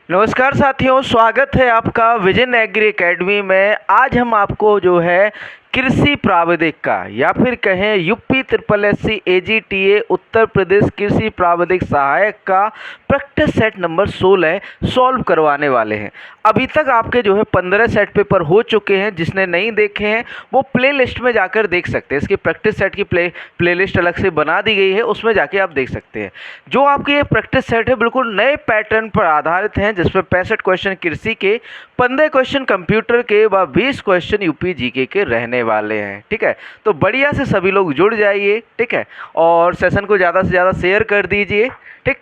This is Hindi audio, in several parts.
नमस्कार साथियों, स्वागत है आपका विजन एग्री एकेडमी में। आज हम आपको जो है कृषि प्रावधिक का या फिर कहें UP triple SC AGTA Uttar Pradesh कृषि प्रावधिक सहायक का प्रैक्टिस सेट नंबर 16 सॉल्व करवाने वाले हैं। अभी तक आपके जो है 15 सेट पेपर हो चुके हैं। जिसने नहीं देखे हैं वो प्ले लिस्ट में जाकर देख सकते हैं। इसकी प्रैक्टिस सेट की प्ले लिस्ट अलग से बना दी गई है, उसमें जाके आप देख सकते हैं। जो आपके ये प्रैक्टिस सेट है बिल्कुल नए पैटर्न पर आधारित हैं, जिसमें 65 क्वेश्चन कृषि के, 15 क्वेश्चन कंप्यूटर के व 20 क्वेश्चन यूपी जीके के रहने वाले हैं। ठीक है, तो बढ़िया से सभी लोग जुड़ जाइए। ठीक है, और सेशन को ज़्यादा से ज़्यादा शेयर कर दीजिए। ठीक,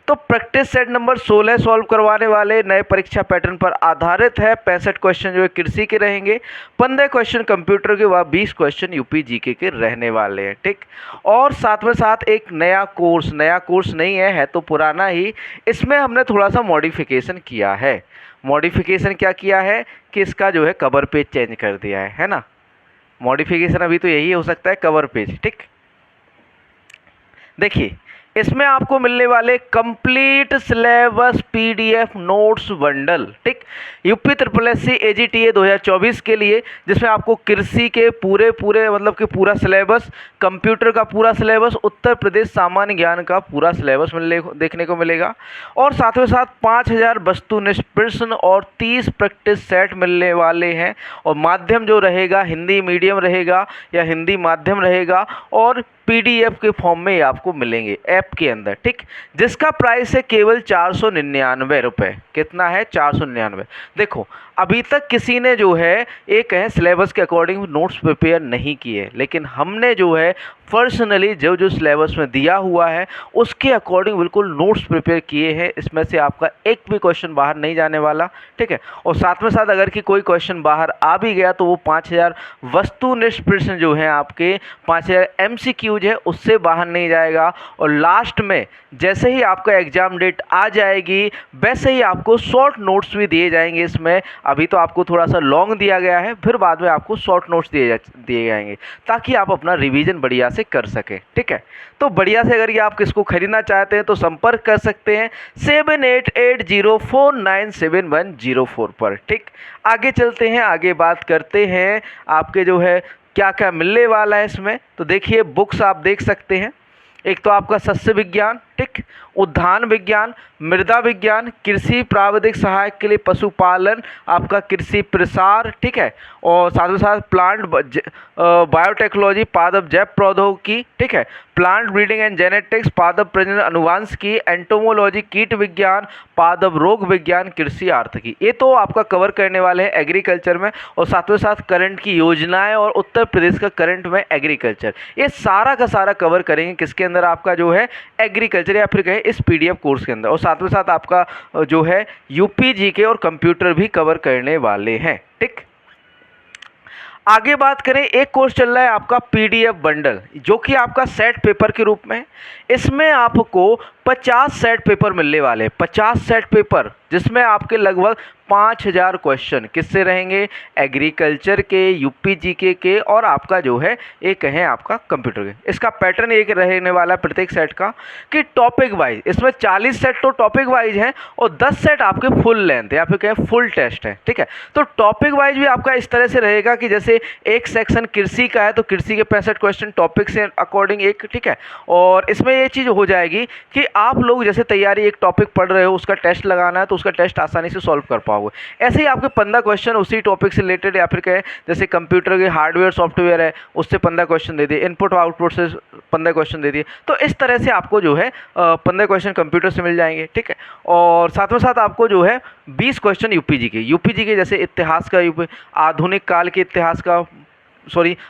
तो प्रैक्टिस सेट नंबर 16 सॉल्व करवाने वाले नए परीक्षा पैटर्न पर आधारित है। 65 क्वेश्चन जो है कृषि के रहेंगे, 15 क्वेश्चन कंप्यूटर के व 20 क्वेश्चन यूपी जीके के रहने वाले हैं। ठीक, और साथ में साथ एक नया कोर्स नहीं है तो पुराना ही। इसमें हमने थोड़ा सा मॉडिफिकेशन किया है। मॉडिफिकेशन क्या किया है कि इसका जो है कवर पेज चेंज कर दिया है ना। मॉडिफिकेशन अभी तो यही हो सकता है, कवर पेज। ठीक, देखिए इसमें आपको मिलने वाले complete syllabus PDF notes bundle. ठीक, यूपी ट्रिपल एससी एजीटीए 2024 के लिए, जिसमें आपको कृषि के पूरे मतलब कि पूरा सिलेबस, कंप्यूटर का पूरा सिलेबस, उत्तर प्रदेश सामान्य ज्ञान का पूरा सिलेबस देखने को मिलेगा। और साथ में साथ 5000 वस्तुनिष्ठ प्रश्न और 30 प्रैक्टिस सेट मिलने वाले हैं। और माध्यम जो रहेगा हिंदी मीडियम रहेगा या हिंदी माध्यम रहेगा, और पीडीएफ के फॉर्म में आपको मिलेंगे ऐप के अंदर। ठीक, जिसका प्राइस है केवल 499 रुपये। कितना है? 499। देखो अभी तक किसी ने जो है एक है सिलेबस के अकॉर्डिंग नोट्स प्रिपेयर नहीं किए, लेकिन हमने जो है पर्सनली जो सिलेबस में दिया हुआ है उसके अकॉर्डिंग बिल्कुल नोट्स प्रिपेयर किए हैं। इसमें से आपका एक भी क्वेश्चन बाहर नहीं जाने वाला। ठीक है, और साथ में साथ अगर कि कोई क्वेश्चन बाहर आ भी गया तो वो 5000 वस्तुनिष्ठ प्रश्न जो हैं आपके, 5000 एमसीक्यूज है, उससे बाहर नहीं जाएगा। और लास्ट में जैसे ही आपका एग्जाम डेट आ जाएगी वैसे ही आपको शॉर्ट नोट्स भी दिए जाएंगे। इसमें अभी तो आपको थोड़ा सा लॉन्ग दिया गया है, फिर बाद में आपको शॉर्ट नोट्स दिए जाएंगे ताकि आप अपना रिवीजन बढ़िया से कर सकें। ठीक है, तो बढ़िया से अगर ये आप किसको खरीदना चाहते हैं तो संपर्क कर सकते हैं 7880497104 पर। ठीक, आगे चलते हैं, आगे बात करते हैं आपके जो है क्या क्या मिलने वाला है इसमें। तो देखिए बुक्स आप देख सकते हैं। एक तो आपका सस्य विज्ञान, ठीक, उद्यान विज्ञान, मृदा विज्ञान, कृषि प्रावधिक सहायक के लिए पशुपालन, आपका कृषि प्रसार। ठीक है, और साथ ही साथ प्लांट बायोटेक्नोलॉजी, पादप जैव प्रौद्योगिकी। ठीक है, प्लांट ब्रीडिंग एंड जेनेटिक्स, पादप प्रजनन अनुवांशिकी, एंटोमोलॉजी, कीट विज्ञान, पादप रोग विज्ञान, कृषि आर्थिकी। ये तो आपका कवर करने वाले हैं एग्रीकल्चर में। और साथ में साथ करंट की योजनाएं और उत्तर प्रदेश का करंट में एग्रीकल्चर, ये सारा का सारा कवर करेंगे किसके अंदर? आपका जो है एग्रीकल्चर या फिर कहें इस पीडीएफ कोर्स के अंदर। और साथ में साथ आपका जो है यूपी जीके और कंप्यूटर भी कवर करने वाले हैं। ठीक, आगे बात करें, एक कोर्स चल रहा है आपका पीडीएफ बंडल, जो कि आपका सेट पेपर के रूप में। इसमें आपको 50 सेट पेपर मिलने वाले हैं। 50 सेट पेपर, जिसमें आपके लगभग 5000 क्वेश्चन किससे रहेंगे? एग्रीकल्चर के, यूपी जीके के, और आपका जो है एक है आपका कंप्यूटर के। इसका पैटर्न एक रहने वाला है प्रत्येक सेट का कि टॉपिक वाइज, इसमें 40 सेट तो टॉपिक वाइज हैं और 10 सेट आपके फुल लेंथ या फिर कहें फुल टेस्ट है। ठीक है, तो टॉपिक वाइज भी आपका इस तरह से रहेगा कि जैसे एक सेक्शन कृषि का है तो कृषि के 65 क्वेश्चन टॉपिक से अकॉर्डिंग एक। ठीक है, और इसमें ये चीज़ हो जाएगी कि आप लोग जैसे तैयारी एक टॉपिक पढ़ रहे हो, उसका टेस्ट लगाना है तो उसका टेस्ट आसानी से सॉल्व कर पाओगे। ऐसे ही आपके 15 क्वेश्चन उसी टॉपिक से रिलेटेड, या फिर कहें जैसे कंप्यूटर के हार्डवेयर सॉफ्टवेयर है उससे 15 क्वेश्चन दे दिए, इनपुट आउटपुट से 15 क्वेश्चन दे दिए। तो इस तरह से आपको जो है 15 क्वेश्चन कंप्यूटर से मिल जाएंगे। ठीक है, और साथ में साथ आपको जो है 20 क्वेश्चन यूपी जी के जैसे इतिहास का, आधुनिक काल के इतिहास का,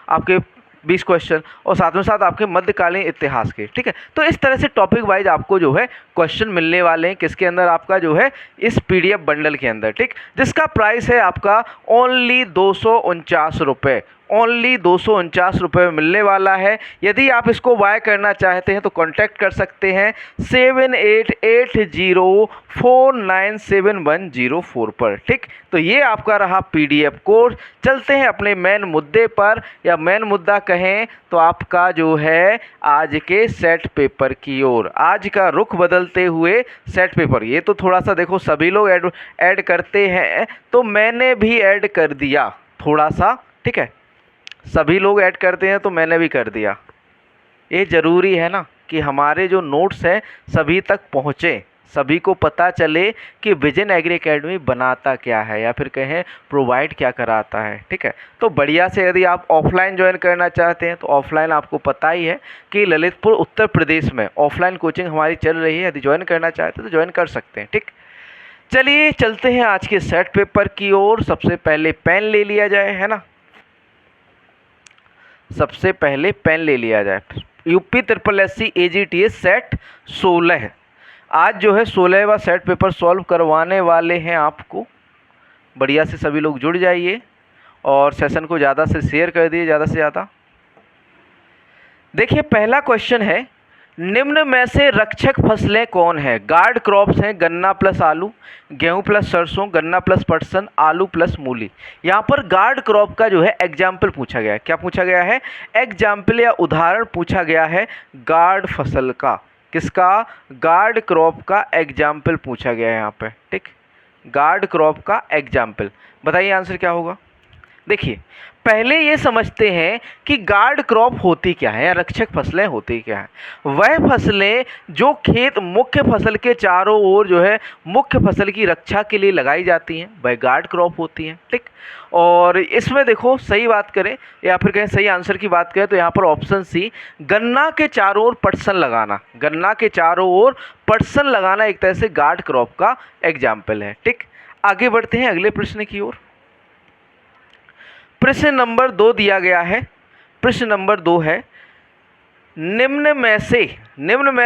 आपके 20 क्वेश्चन, और साथ में साथ आपके मध्यकालीन इतिहास के। ठीक है, तो इस तरह से टॉपिक वाइज आपको जो है क्वेश्चन मिलने वाले हैं किसके अंदर? आपका जो है इस पीडीएफ बंडल के अंदर। ठीक, जिसका प्राइस है आपका ओनली 249 रुपये। ओनली 249 रुपये में मिलने वाला है। यदि आप इसको बाय करना चाहते हैं तो कांटेक्ट कर सकते हैं 7880497104 पर। ठीक, तो ये आपका रहा PDF कोर्स। चलते हैं अपने मेन मुद्दे पर, या मेन मुद्दा कहें तो आपका जो है आज के सेट पेपर की ओर। आज का रुख बदलते हुए सेट पेपर, ये तो थोड़ा सा देखो सभी लोग ऐड करते हैं, तो मैंने भी ऐड कर दिया थोड़ा सा। ठीक है, सभी लोग ऐड करते हैं तो मैंने भी कर दिया। ये ज़रूरी है ना कि हमारे जो नोट्स हैं सभी तक पहुँचे, सभी को पता चले कि विजन एग्री एकेडमी बनाता क्या है, या फिर कहें प्रोवाइड क्या कराता है। ठीक है, तो बढ़िया से यदि आप ऑफलाइन ज्वाइन करना चाहते हैं तो ऑफलाइन आपको पता ही है कि ललितपुर उत्तर प्रदेश में ऑफलाइन कोचिंग हमारी चल रही है। यदि ज्वाइन करना चाहते हैं तो ज्वाइन कर सकते हैं। ठीक, चलिए चलते हैं आज के सेट पेपर की ओर। सबसे पहले पेन ले लिया जाए, है ना, सबसे पहले पेन ले लिया जाए। यूपी SSSC AGTS सेट 16 आज जो है 16वां सेट पेपर सॉल्व करवाने वाले हैं आपको। बढ़िया से सभी लोग जुड़ जाइए और सेशन को ज़्यादा से शेयर कर दिए, ज़्यादा से ज़्यादा। देखिए पहला क्वेश्चन है, निम्न में से रक्षक फसलें कौन है? गार्ड क्रॉप्स हैं गन्ना प्लस आलू, गेहूं प्लस सरसों, गन्ना प्लस पटसन, आलू प्लस मूली। यहाँ पर गार्ड क्रॉप का जो है एग्जाम्पल पूछा गया है। क्या पूछा गया है? एग्जाम्पल या उदाहरण पूछा गया है गार्ड फसल का। किसका? गार्ड क्रॉप का एग्जाम्पल पूछा गया है यहाँ पे। ठीक, गार्ड क्रॉप का एग्जाम्पल। बताइए आंसर क्या होगा। देखिए पहले ये समझते हैं कि गार्ड क्रॉप होती क्या है या रक्षक फसलें होती क्या है। वह फसलें जो खेत मुख्य फसल के चारों ओर जो है मुख्य फसल की रक्षा के लिए लगाई जाती हैं, वह गार्ड क्रॉप होती हैं। ठीक, और इसमें देखो सही बात करें या फिर कहें सही आंसर की बात करें तो यहाँ पर ऑप्शन सी, गन्ना के चारों ओर पटसन लगाना, गन्ना के चारों ओर पटसन लगाना एक तरह से गार्ड क्रॉप का एग्जाम्पल है। ठीक, आगे बढ़ते हैं अगले प्रश्न की ओर। प्रश्न नंबर 2 दिया गया है। प्रश्न नंबर 2 है, निम्न में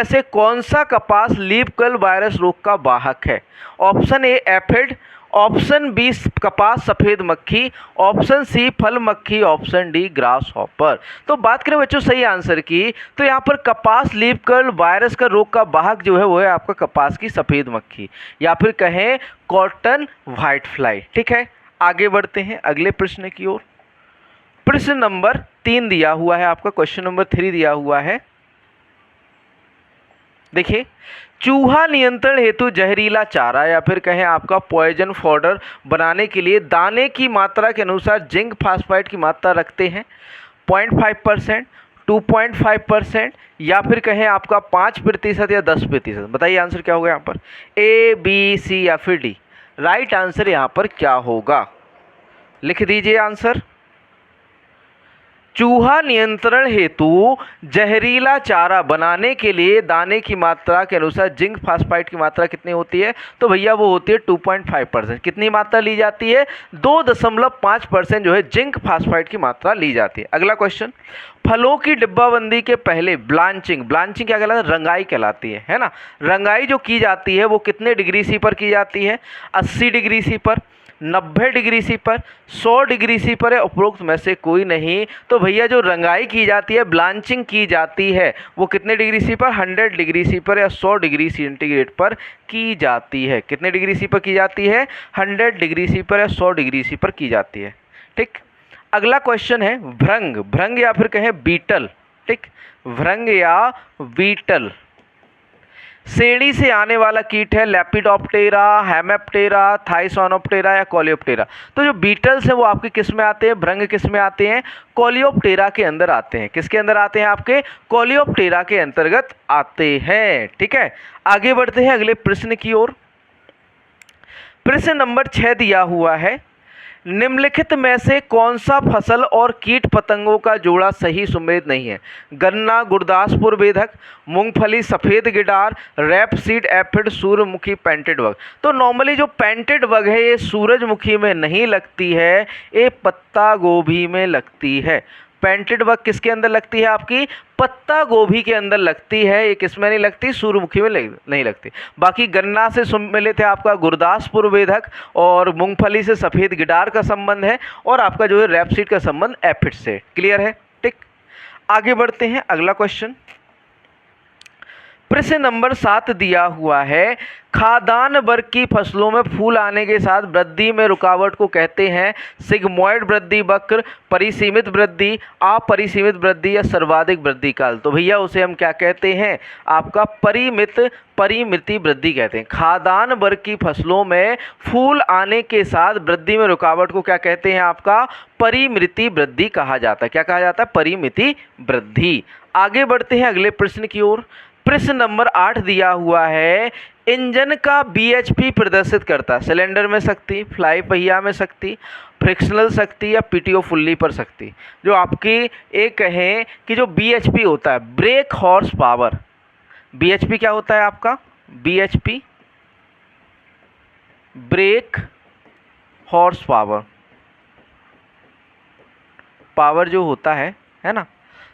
से कौन सा कपास लीफ कर्ल वायरस रोग का वाहक है? Option A aphid, option B कपास सफ़ेद मक्खी, ऑप्शन सी फल मक्खी, ऑप्शन डी ग्रास हॉपर। तो बात करें बच्चों सही आंसर की तो यहाँ पर कपास लीफ कर्ल वायरस का रोग का वाहक जो है वो है आपका कपास की सफ़ेद मक्खी, या फिर कहें कॉटन व्हाइट फ्लाई। ठीक है, आगे बढ़ते हैं अगले प्रश्न की ओर। प्रश्न नंबर 3 दिया हुआ है आपका, क्वेश्चन नंबर 3 दिया हुआ है। देखिए, चूहा नियंत्रण हेतु जहरीला चारा या फिर कहें आपका पॉइजन पाउडर बनाने के लिए दाने की मात्रा के अनुसार जिंक फास्फाइड की मात्रा रखते हैं 0.5%, 2.5% या फिर कहें आपका 5% या 10%। बताइए आंसर क्या होगा यहाँ पर, A, B, C या फिर D। राइट आंसर यहाँ पर क्या होगा, लिख दीजिए आंसर। चूहा नियंत्रण हेतु जहरीला चारा बनाने के लिए दाने की मात्रा के अनुसार जिंक फास्फाइड की मात्रा कितनी होती है? तो भैया वो होती है 2.5%। कितनी मात्रा ली जाती है? 2.5% जो है जिंक फास्फाइड की मात्रा ली जाती है। अगला क्वेश्चन, फलों की डिब्बाबंदी के पहले ब्लांचिंग क्या कहलाता है? रंगाई कहलाती है ना। रंगाई जो की जाती है वो कितने डिग्री सी पर की जाती है? 80 डिग्री सी पर, 90 डिग्री सी पर, 100 डिग्री सी पर है, उपरोक्त में से कोई नहीं। तो भैया जो रंगाई की जाती है, ब्लांचिंग की जाती है, वो कितने डिग्री सी पर? 100 डिग्री सी पर या 100 डिग्री सेंटीग्रेड पर की जाती है। कितने डिग्री सी पर की जाती है? 100 डिग्री सी पर या 100 डिग्री सी पर की जाती है। ठीक, अगला क्वेश्चन है भृंग या फिर कहें बीटल। ठीक, भृंग या बीटल श्रेणी से आने वाला कीट है लेपिडोप्टेरा, हेमेप्टेरा, थाइसोनोप्टेरा या कोलियोप्टेरा। तो जो बीटल्स हैं वो आपके किस में आते हैं? भृंग किस में आते हैं? कोलियोप्टेरा के अंदर आते हैं। किसके अंदर आते हैं? आपके कोलियोप्टेरा के अंतर्गत आते हैं। ठीक है, आगे बढ़ते हैं अगले प्रश्न की ओर। प्रश्न नंबर 6 दिया हुआ है, निम्नलिखित में से कौन सा फसल और कीट पतंगों का जोड़ा सही सुमेध नहीं है? गन्ना गुरदासपुर बेधक, मूंगफली सफ़ेद गिडार, रैपसीड एफिड, सूरजमुखी पेंटेड बग। तो नॉर्मली जो पेंटेड बग है ये सूरजमुखी में नहीं लगती है, ये पत्ता गोभी में लगती है। पेंटेड बग किसके अंदर लगती है? आपकी पत्ता गोभी के अंदर लगती है। ये किसमें नहीं लगती? सूर्यमुखी में नहीं लगती। बाकी गन्ना से मिले थे आपका गुरदासपुर वेदक, और मूंगफली से सफ़ेद गिडार का संबंध है, और आपका जो है रेपसीड का संबंध एफिड से। क्लियर है? ठीक, आगे बढ़ते हैं। अगला क्वेश्चन प्रश्न नंबर 7 दिया हुआ है, खाद्यान्न वर्ग की फसलों में फूल आने के साथ वृद्धि में रुकावट को कहते हैं सिग्मोइड वृद्धि वक्र, परिसीमित वृद्धि, अपरिसीमित वृद्धि या सर्वाधिक वृद्धि काल। तो भैया उसे हम क्या कहते हैं? आपका परिमिति वृद्धि कहते हैं। खाद्यान्न वर्ग की फसलों में फूल आने के साथ वृद्धि में रुकावट को क्या कहते हैं? आपका परिमिति वृद्धि कहा जाता है। क्या कहा जाता है? परिमिति वृद्धि। आगे बढ़ते हैं अगले प्रश्न की ओर। प्रश्न नंबर 8 दिया हुआ है, इंजन का बीएचपी प्रदर्शित करता है सिलेंडर में शक्ति, फ्लाई पहिया में शक्ति, फ्रिक्शनल शक्ति या पीटीओ फुल्ली पर शक्ति। जो आपकी एक कहें कि जो बीएचपी होता है ब्रेक हॉर्स पावर, बीएचपी क्या होता है आपका? BHP break horse power, power जो होता है ना,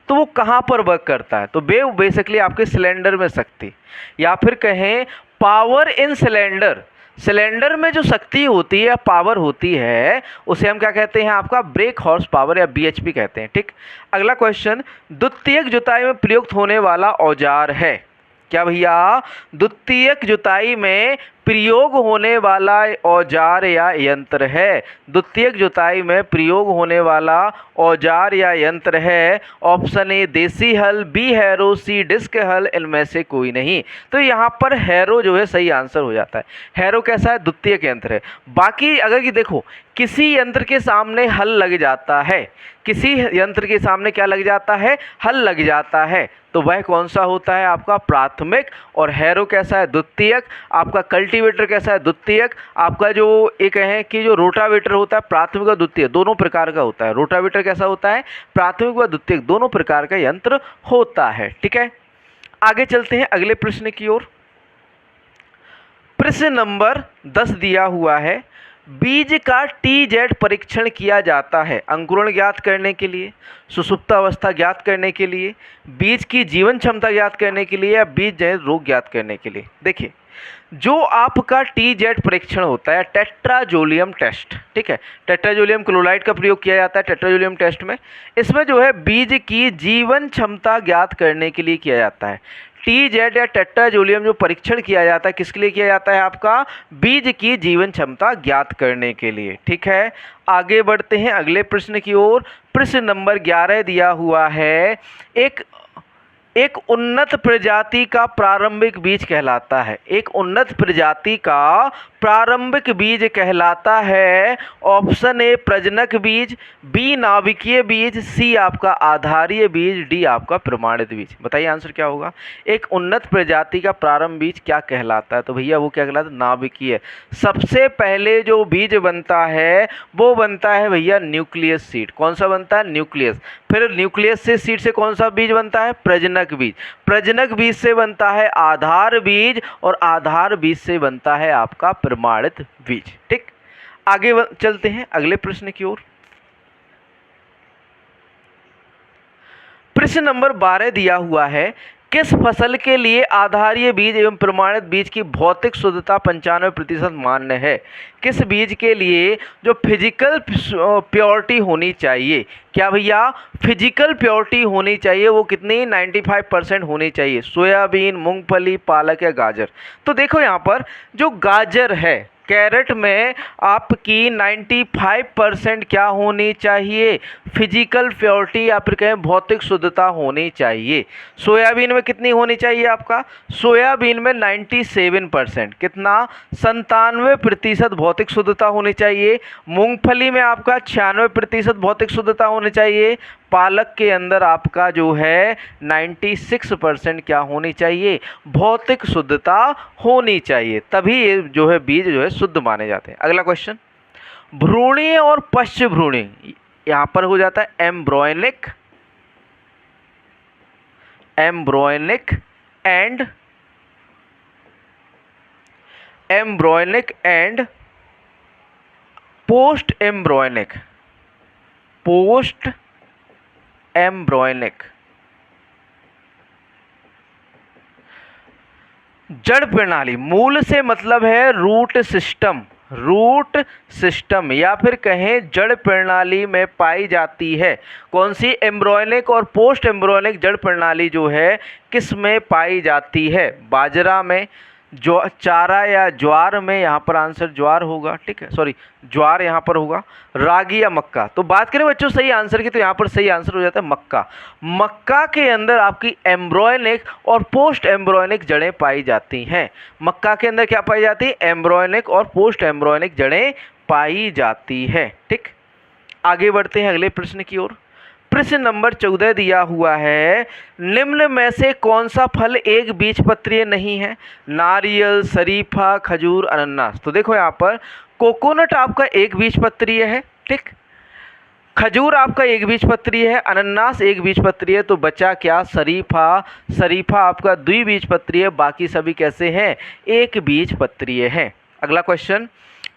तो वो कहाँ पर वर्क करता है? तो बेसिकली आपके सिलेंडर में शक्ति, या फिर कहें पावर इन सिलेंडर, सिलेंडर में जो शक्ति होती है या पावर होती है उसे हम क्या कहते हैं? आपका ब्रेक हॉर्स पावर या बीएचपी कहते हैं। ठीक, अगला क्वेश्चन, द्वितीयक जुताई में प्रयुक्त होने वाला औजार है? क्या भैया? द्वितीयक जुताई में प्रयोग होने वाला औजार या यंत्र है। द्वितीयक जुताई में प्रयोग होने वाला औजार या यंत्र है। ऑप्शन ए देसी हल, बी हैरो, सी डिस्क हल, इनमें से कोई नहीं। तो यहाँ पर हैरो जो है सही आंसर हो जाता है। हैरो कैसा है? द्वितीयक यंत्र है। बाकी अगर कि देखो किसी यंत्र के सामने हल लग जाता है, किसी यंत्र के सामने क्या लग जाता है? हल लग जाता है, तो वह कौन सा होता है? आपका प्राथमिक। और हैरो कैसा है? द्वितीयक। आपका कल्टीवेटर कैसा है? द्वितीयक। आपका जो एक है कि जो रोटावेटर होता है प्राथमिक और द्वितीयक दोनों प्रकार का होता है। रोटावेटर कैसा होता है? प्राथमिक व द्वितीयक दोनों प्रकार का यंत्र होता है। ठीक है, आगे चलते हैं अगले प्रश्न की ओर। प्रश्न नंबर 10 दिया हुआ है, बीज का टीजेड परीक्षण किया जाता है अंकुरण ज्ञात करने के लिए, सुषुप्तावस्था ज्ञात करने के लिए, बीज की जीवन क्षमता ज्ञात करने के लिए, या बीज जनित रोग ज्ञात करने के लिए। देखिए, जो आपका टीजेड परीक्षण होता है टेट्राजोलियम टेस्ट, ठीक है, टेट्राजोलियम क्लोराइड का प्रयोग किया जाता है टेट्राजोलियम टेस्ट में। इसमें जो है बीज की जीवन क्षमता ज्ञात करने के लिए किया जाता है। टीजेड या टेट्राजोलियम जो परीक्षण किया जाता है किसके लिए किया जाता है? आपका बीज की जीवन क्षमता ज्ञात करने के लिए। ठीक है, आगे बढ़ते हैं अगले प्रश्न की ओर। प्रश्न नंबर 11 दिया हुआ है, एक उन्नत प्रजाति का प्रारंभिक बीज कहलाता है। एक उन्नत प्रजाति का प्रारंभिक बीज कहलाता है। ऑप्शन ए प्रजनक बीज, बी नाभिकीय बीज, सी आपका आधारीय बीज, डी आपका प्रमाणित बीज। बताइए आंसर क्या होगा? एक उन्नत प्रजाति का प्रारंभ बीज क्या कहलाता है? तो भैया वो क्या कहलाता है? नाभिकीय। सबसे पहले जो बीज बनता है वो बनता है भैया न्यूक्लियस सीड। कौन सा बनता है? न्यूक्लियस। फिर न्यूक्लियस से सीड से कौन सा बीज बनता है? प्रजनक बीज। प्रजनक बीज से बनता है आधार बीज, और आधार बीज से बनता है आपका प्रमाणित बीज। ठीक, आगे चलते हैं अगले प्रश्न की ओर। प्रश्न नंबर 12 दिया हुआ है, किस फसल के लिए आधारीय बीज एवं प्रमाणित बीज की भौतिक शुद्धता 95% मान्य है? किस बीज के लिए जो फिजिकल प्योरिटी होनी चाहिए? क्या भैया? फिजिकल प्योरिटी होनी चाहिए। वो कितनी? 95% होनी चाहिए। सोयाबीन, मूंगफली, पालक या गाजर। तो देखो यहाँ पर जो गाजर है कैरेट में आपकी 95% क्या होनी चाहिए? फिजिकल प्योरिटी या फिर कहें भौतिक शुद्धता होनी चाहिए। सोयाबीन में कितनी होनी चाहिए आपका? सोयाबीन में 97%, कितना? 97% भौतिक शुद्धता होनी चाहिए। मूंगफली में आपका 96% भौतिक शुद्धता होनी चाहिए। पालक के अंदर आपका जो है 96% क्या होनी चाहिए? भौतिक शुद्धता होनी चाहिए, तभी ये जो है बीज जो है शुद्ध माने जाते हैं। अगला क्वेश्चन, भ्रूणीय और पश्च भ्रूणीय, यहाँ पर हो जाता है एम्ब्रॉयनिक एंड पोस्ट एम्ब्रॉयनिक। जड़ प्रणाली, मूल से मतलब है रूट सिस्टम, रूट सिस्टम या फिर कहें जड़ प्रणाली में पाई जाती है। कौन सी? एम्ब्रॉयनिक और पोस्ट एम्ब्रॉयनिक जड़ प्रणाली जो है किस में पाई जाती है? बाजरा में, जो चारा या ज्वार में, यहाँ पर आंसर ज्वार होगा, ठीक है, सॉरी ज्वार यहाँ पर होगा, रागी या मक्का। तो बात करें बच्चों सही आंसर की, तो यहाँ पर सही आंसर हो जाता है मक्का। मक्का के अंदर आपकी एम्ब्रॉयनिक और पोस्ट एम्ब्रॉयनिक जड़ें पाई जाती हैं। मक्का के अंदर क्या पाई जाती है? एम्ब्रॉयनिक और पोस्ट एम्ब्रॉयनिक जड़ें पाई जाती है। ठीक, आगे बढ़ते हैं अगले प्रश्न की ओर। प्रश्न नंबर 14 दिया हुआ है, निम्न में से कौन सा फल एक बीजपत्रीय नहीं है? नारियल, शरीफा, खजूर, अनानास। तो देखो यहाँ पर कोकोनट आपका एक बीजपत्रीय है, ठीक, खजूर आपका एक बीजपत्रीय है, अनानास एक बीजपत्रीय है, तो बचा क्या? शरीफा। शरीफा आपका द्विबीजपत्रीय, बाकी सभी कैसे हैं? एक बीजपत्रीय हैं। अगला क्वेश्चन,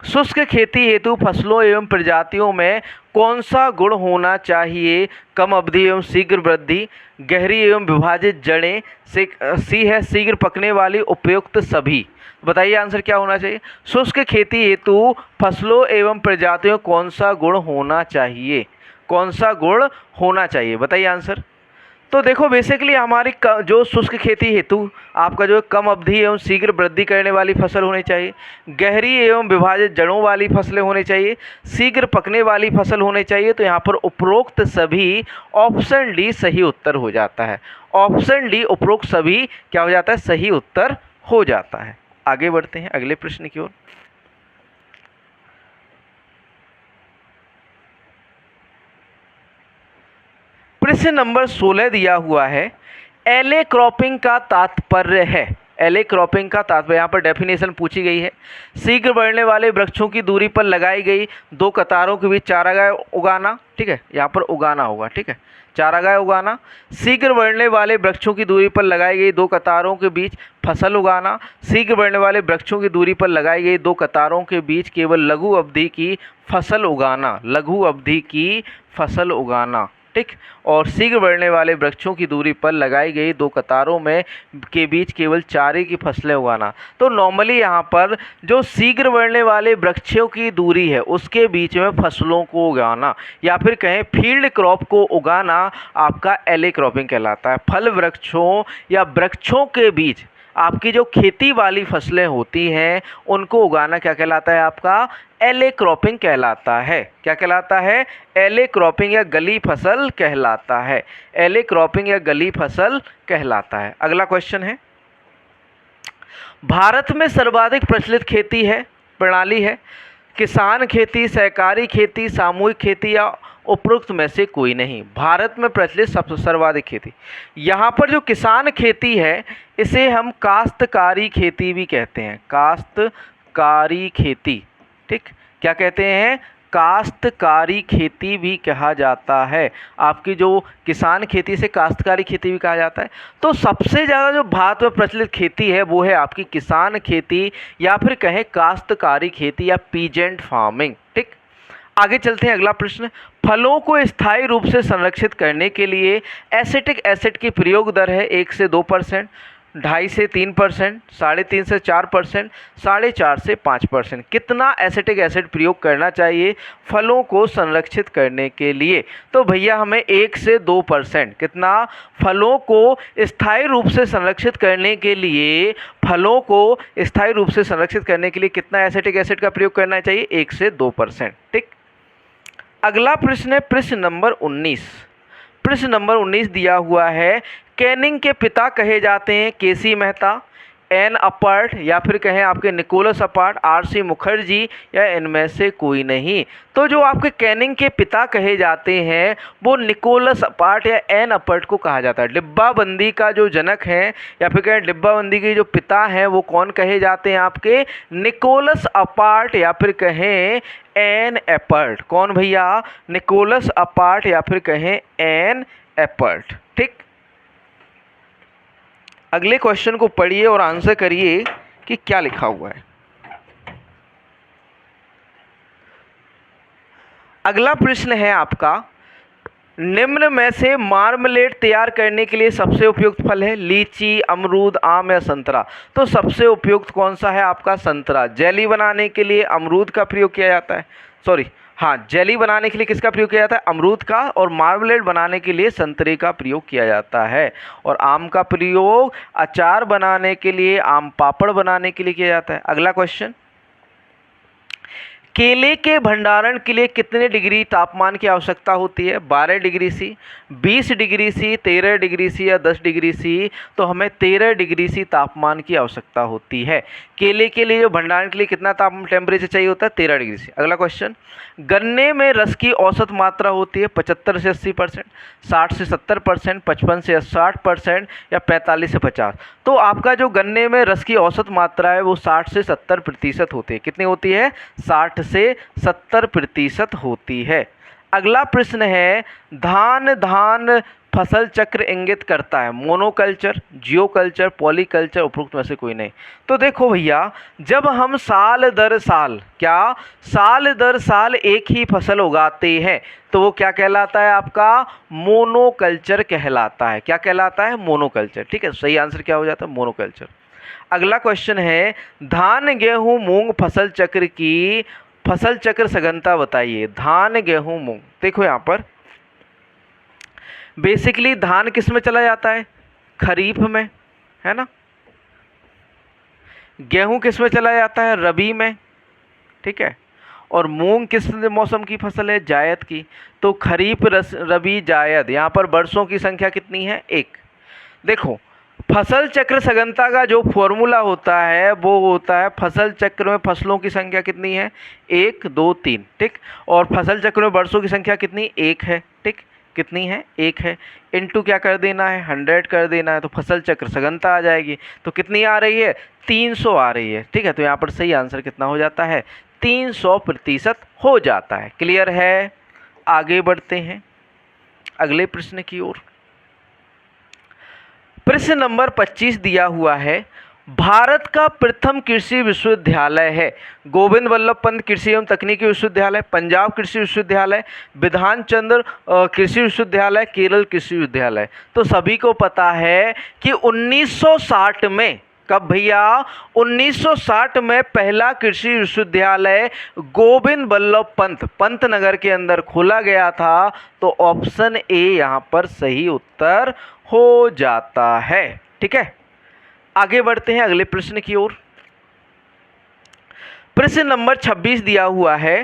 शुष्क खेती हेतु फसलों एवं प्रजातियों में कौन सा गुण होना चाहिए? कम अवधि एवं शीघ्र वृद्धि, गहरी एवं विभाजित जड़ें, सी है शीघ्र पकने वाली, उपयुक्त सभी। बताइए आंसर क्या होना चाहिए? शुष्क खेती हेतु फसलों एवं प्रजातियों कौन सा गुण होना चाहिए? कौन सा गुण होना चाहिए? बताइए आंसर। तो देखो बेसिकली हमारी जो शुष्क खेती हेतु आपका जो कम अवधि एवं शीघ्र वृद्धि करने वाली फसल होनी चाहिए, गहरी एवं विभाजित जड़ों वाली फसलें होनी चाहिए, शीघ्र पकने वाली फसल होनी चाहिए। तो यहाँ पर उपरोक्त सभी, ऑप्शन डी सही उत्तर हो जाता है। ऑप्शन डी उपरोक्त सभी क्या हो जाता है? सही उत्तर हो जाता है। आगे बढ़ते हैं अगले प्रश्न की ओर। प्रश्न नंबर 16 दिया हुआ है, एले क्रॉपिंग का तात्पर्य है। एले क्रॉपिंग का तात्पर्य, यहाँ पर डेफिनेशन पूछी गई है, शीघ्र बढ़ने वाले वृक्षों की दूरी पर लगाई गई दो कतारों के बीच चारागाह उगाना, ठीक है, यहाँ पर उगाना होगा, ठीक है, चारागाह उगाना। शीघ्र बढ़ने वाले वृक्षों की दूरी पर लगाई गई दो कतारों के बीच फसल उगाना। शीघ्र बढ़ने वाले वृक्षों की दूरी पर लगाई गई दो कतारों के बीच केवल लघु अवधि की फसल उगाना, लघु अवधि की फसल उगाना, ठीक। और शीघ्र बढ़ने वाले वृक्षों की दूरी पर लगाई गई दो कतारों में के बीच केवल चारे की फसलें उगाना। तो नॉर्मली यहाँ पर जो शीघ्र बढ़ने वाले वृक्षों की दूरी है उसके बीच में फसलों को उगाना या फिर कहें फील्ड क्रॉप को उगाना आपका एले क्रॉपिंग कहलाता है। फल वृक्षों या वृक्षों के बीच आपकी जो खेती वाली फसलें होती हैं उनको उगाना क्या कहलाता है? आपका एले क्रॉपिंग कहलाता है। क्या कहलाता है? एले क्रॉपिंग या गली फसल कहलाता है। एले क्रॉपिंग या गली फसल कहलाता है। अगला क्वेश्चन है, भारत में सर्वाधिक प्रचलित खेती है प्रणाली है किसान खेती, सहकारी खेती, सामूहिक खेती या उपरोक्त में से कोई नहीं। भारत में प्रचलित सबसे सर्वाधिक खेती, यहाँ पर जो किसान खेती है इसे हम काश्तकारी खेती भी कहते हैं। काश्तकारी खेती, ठीक, क्या कहते हैं? काश्तकारी खेती भी कहा जाता है। आपकी जो किसान खेती से काश्तकारी खेती भी कहा जाता है। तो सबसे ज़्यादा जो भारत में प्रचलित खेती है वो है आपकी किसान खेती या फिर कहें काश्तकारी खेती या पीजेंट फार्मिंग, ठीक। आगे चलते हैं, अगला प्रश्न, फलों को स्थायी रूप से संरक्षित करने के लिए एसिटिक एसिड की प्रयोग दर है 1 से 2%, 2.5 से 3%, 3.5 से 4%, 4.5 से 5%। कितना एसिटिक एसिड प्रयोग करना चाहिए फलों को संरक्षित करने के लिए? तो भैया हमें 1 से 2%। कितना? फलों को स्थायी रूप से संरक्षित करने के लिए, फलों को स्थायी रूप से संरक्षित करने के लिए कितना एसिटिक एसिड का प्रयोग करना चाहिए? 1 से 2%, ठीक। अगला प्रश्न है प्रश्न नंबर 19। प्रश्न नंबर 19 दिया हुआ है, कैनिंग के पिता कहे जाते हैं केसी मेहता, एन अपर्ट या फिर कहें आपके निकोलस अपार्ट, आर.सी. मुखर्जी या इनमें से कोई नहीं। तो जो आपके कैनिंग के पिता कहे जाते हैं वो निकोलस अपार्ट या एन अपर्ट को कहा जाता है। डिब्बाबंदी का जो जनक है या फिर कहें डिब्बाबंदी के जो पिता हैं वो कौन कहे जाते हैं? आपके निकोलस अपार्ट या फिर कहें एन एपर्ट। कौन भैया? निकोलस अपार्ट या फिर कहें एन एपर्ट, ठीक। अगले क्वेश्चन को पढ़िए और आंसर करिए कि क्या लिखा हुआ है। अगला प्रश्न है आपका, निम्न में से मार्मलेड तैयार करने के लिए सबसे उपयुक्त फल है? लीची, अमरूद, आम या संतरा? तो सबसे उपयुक्त कौन सा है आपका? संतरा। जेली बनाने के लिए अमरूद का प्रयोग किया जाता है, सॉरी हाँ, जेली बनाने के लिए किसका प्रयोग किया जाता है? अमरूद का। और मार्मलेड बनाने के लिए संतरे का प्रयोग किया जाता है। और आम का प्रयोग अचार बनाने के लिए, आम पापड़ बनाने के लिए किया जाता है। अगला क्वेश्चन, केले के भंडारण के लिए कितने डिग्री तापमान की आवश्यकता होती है? 12 degree C, 20 degree C, 13 degree C या 10 डिग्री सी? तो हमें 13 डिग्री सी तापमान की आवश्यकता होती है। केले के लिए जो भंडारण के लिए कितना टेम्परेचर चाहिए होता है? 13 डिग्री सी। अगला क्वेश्चन, गन्ने में रस की औसत मात्रा होती है 75 से 80%, 60 से 70%, 55 से 60% या 45 से 50? तो आपका जो गन्ने में रस की औसत मात्रा है वो 60 से 70% होती है। कितनी होती है? 60 से 70% होती है। अगला प्रश्न है, धान फसल चक्र इंगित करता है? मोनोकल्चर, जियोकल्चर, पॉलीकल्चर, उपरोक्त में से कोई नहीं? तो देखो भैया, जब हम साल दर साल एक ही फसल उगाते हैं तो वो क्या कहलाता है आपका? मोनोकल्चर कहलाता है। क्या कहलाता है? मोनोकल्चर। ठीक है, सही आंसर क्या हो जाता है? मोनोकल्चर। अगला क्वेश्चन है, धान गेहूं मूंग फसल चक्र की फसल चक्र सघनता बताइए। धान गेहूं मूंग, देखो यहाँ पर बेसिकली धान किस में चला जाता है? खरीफ में, है ना। गेहूं किस में चला जाता है? रबी में, ठीक है। और मूंग किस मौसम की फसल है? जायद की। तो खरीफ, रबी, जायद, यहाँ पर वर्षों की संख्या कितनी है? 1। देखो, फसल चक्र सघनता का जो फॉर्मूला होता है वो होता है, फसल चक्र में फसलों की संख्या कितनी है? 1, 2, 3, ठीक। और फसल चक्र में वर्षों की संख्या कितनी? 1 है, ठीक। कितनी है? 1 है। इनटू क्या कर देना है? 100 कर देना है, तो फसल चक्र सघनता आ जाएगी। तो कितनी आ रही है? 300 आ रही है, ठीक है। तो यहाँ पर सही आंसर कितना हो जाता है? 300% हो जाता है। क्लियर है? आगे बढ़ते हैं अगले प्रश्न की ओर। प्रश्न नंबर 25 दिया हुआ है, भारत का प्रथम कृषि विश्वविद्यालय है? गोविंद वल्लभ पंत कृषि एवं तकनीकी विश्वविद्यालय, पंजाब कृषि विश्वविद्यालय, विधान चंद्र कृषि विश्वविद्यालय, केरल कृषि विश्वविद्यालय? तो सभी को पता है कि 1960 में, कब भैया? 1960 में पहला कृषि विश्वविद्यालय गोविंद वल्लभ पंत नगर के अंदर खोला गया था। तो ऑप्शन ए यहाँ पर सही उत्तर हो जाता है, ठीक है। आगे बढ़ते हैं अगले प्रश्न की ओर। प्रश्न नंबर 26 दिया हुआ है,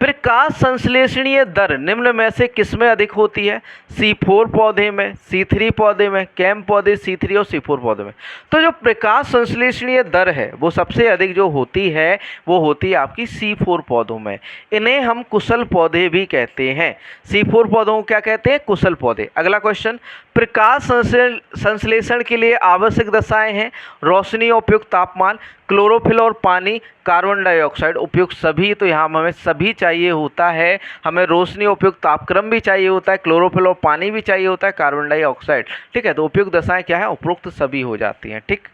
प्रकाश संश्लेषणीय दर निम्न में से किसमें अधिक होती है? C4 पौधे में, C3 पौधे में, कैम पौधे, C3 और C4 पौधे में? तो जो प्रकाश संश्लेषणीय दर है वो सबसे अधिक जो होती है वो होती है आपकी C4 पौधों में। इन्हें हम कुशल पौधे भी कहते हैं। C4 पौधों को क्या कहते हैं? कुशल पौधे। अगला क्वेश्चन, प्रकाश संश्लेषण के लिए आवश्यक दशाएं हैं? रोशनी, उपयुक्त तापमान, क्लोरोफिल और पानी, कार्बन डाइऑक्साइड, उपयुक्त सभी। तो यहाँ हमें सभी चाहिए होता है, हमें रोशनी, उपयुक्त तापक्रम भी चाहिए होता है, क्लोरोफिल और पानी भी चाहिए होता है, कार्बन डाइऑक्साइड, ठीक है। तो उपयुक्त दशाएं क्या है? उपरोक्त सभी हो जाती हैं, ठीक।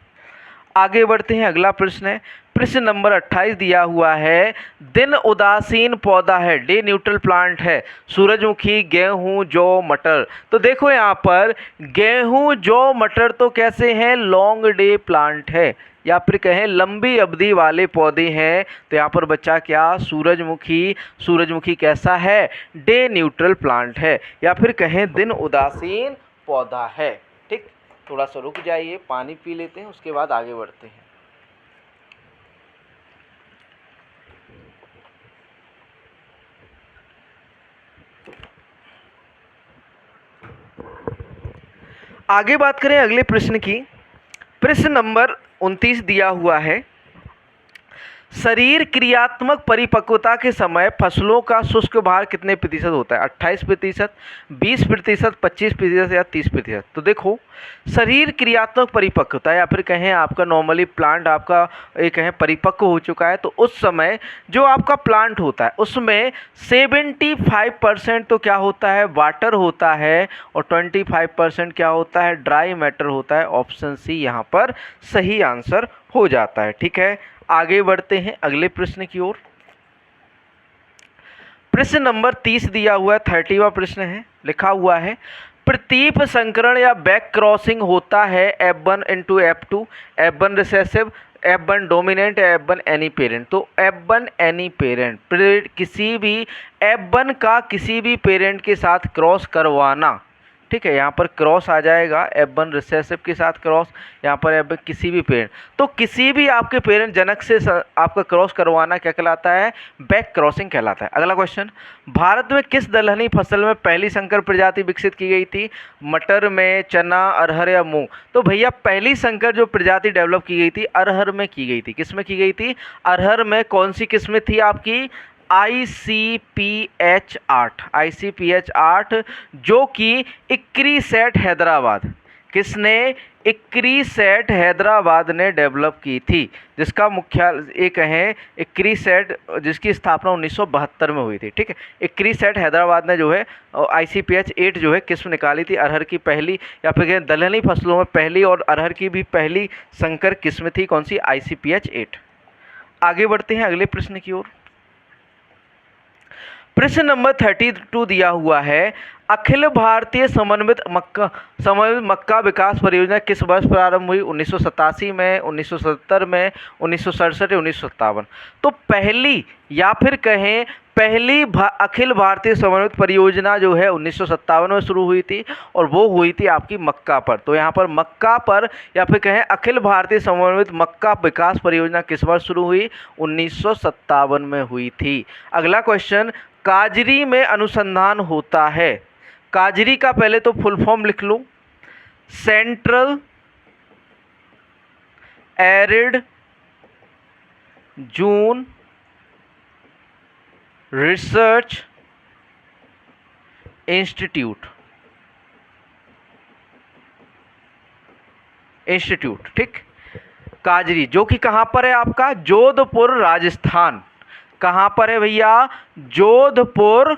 आगे बढ़ते हैं, अगला प्रश्न है, प्रश्न नंबर 28 दिया हुआ है, दिन उदासीन पौधा है, डे न्यूट्रल प्लांट है? सूरजमुखी, गेहूं, जौ, मटर? तो देखो यहाँ पर गेहूं, जौ, मटर तो कैसे हैं? लॉन्ग डे प्लांट है, या फिर कहें लंबी अवधि वाले पौधे हैं। तो यहाँ पर बच्चा क्या? सूरजमुखी। सूरजमुखी कैसा है? डे न्यूट्रल प्लांट है, या फिर कहें दिन उदासीन पौधा है, ठीक। थोड़ा सा रुक जाइए, पानी पी लेते हैं, उसके बाद आगे बढ़ते हैं। आगे बात करें अगले प्रश्न की। प्रश्न नंबर 29 दिया हुआ है, शरीर क्रियात्मक परिपक्वता के समय फसलों का शुष्क भार कितने प्रतिशत होता है? 28%, 20%, 25% या 30%? तो देखो, शरीर क्रियात्मक परिपक्वता, या फिर कहें आपका नॉर्मली प्लांट आपका एक कहें परिपक्व हो चुका है, तो उस समय जो आपका प्लांट होता है उसमें 75% तो क्या होता है? वाटर होता है, और 25% क्या होता है? ड्राई मैटर होता है। ऑप्शन सी यहाँ पर सही आंसर हो जाता है, ठीक है। आगे बढ़ते हैं अगले प्रश्न की ओर। प्रश्न नंबर 30 दिया हुआ है, 30वां प्रश्न है, लिखा हुआ है प्रतीप संकरण या बैक क्रॉसिंग होता है F1 into F2, F1 recessive, F1 dominant या F1 एनी पेरेंट। तो F1 एनी पेरेंट, किसी भी F1 का किसी भी पेरेंट के साथ क्रॉस करवाना, ठीक है, यहाँ पर क्रॉस आ जाएगा F1 रिसेसिव के साथ क्रॉस, यहाँ पर F1 किसी भी पेरेंट, तो किसी भी आपके पेरेंट जनक से आपका क्रॉस करवाना क्या कहलाता है, बैक क्रॉसिंग कहलाता है। अगला क्वेश्चन, भारत में किस दलहनी फसल में पहली संकर प्रजाति विकसित की गई थी, मटर में, चना, अरहर या मूंग। तो भैया पहली संकर जो प्रजाति डेवलप की गई थी अरहर में की गई थी। किस में की गई थी, अरहर में। कौन सी किस्म थी आपकी, ICPH8, जो कि इक्री सेट हैदराबाद, किसने, इक्री सेट हैदराबाद ने डेवलप की थी, जिसका मुख्यालय एक है इक्री सेट, जिसकी स्थापना 1972 में हुई थी। ठीक है, इक्री सेट हैदराबाद ने जो है ICPH8 जो है किस्म निकाली थी, अरहर की पहली, या फिर कहें दलहनी फसलों में पहली, और अरहर की भी पहली संकर किस्म थी। कौन सी, ICPH8। आगे बढ़ते हैं अगले प्रश्न की ओर। प्रश्न नंबर 32 दिया हुआ है, अखिल भारतीय समन्वित मक्का विकास परियोजना किस वर्ष प्रारंभ हुई, 1987 में, 1970 में, 1967 या 1957। तो पहली, या फिर कहें पहली अखिल भारतीय समन्वित परियोजना जो है 1957 में शुरू हुई थी, और वो हुई थी आपकी मक्का पर। तो यहाँ पर मक्का पर, या फिर कहें अखिल भारतीय समन्वित मक्का विकास परियोजना किस वर्ष शुरू हुई, 1957 में हुई थी। अगला क्वेश्चन, काजरी में अनुसंधान होता है, काजरी का पहले तो फुल फॉर्म लिख लो, सेंट्रल एरिड जून रिसर्च इंस्टीट्यूट, ठीक, काजरी, जो कि कहां पर है आपका, जोधपुर राजस्थान। कहां पर है भैया, जोधपुर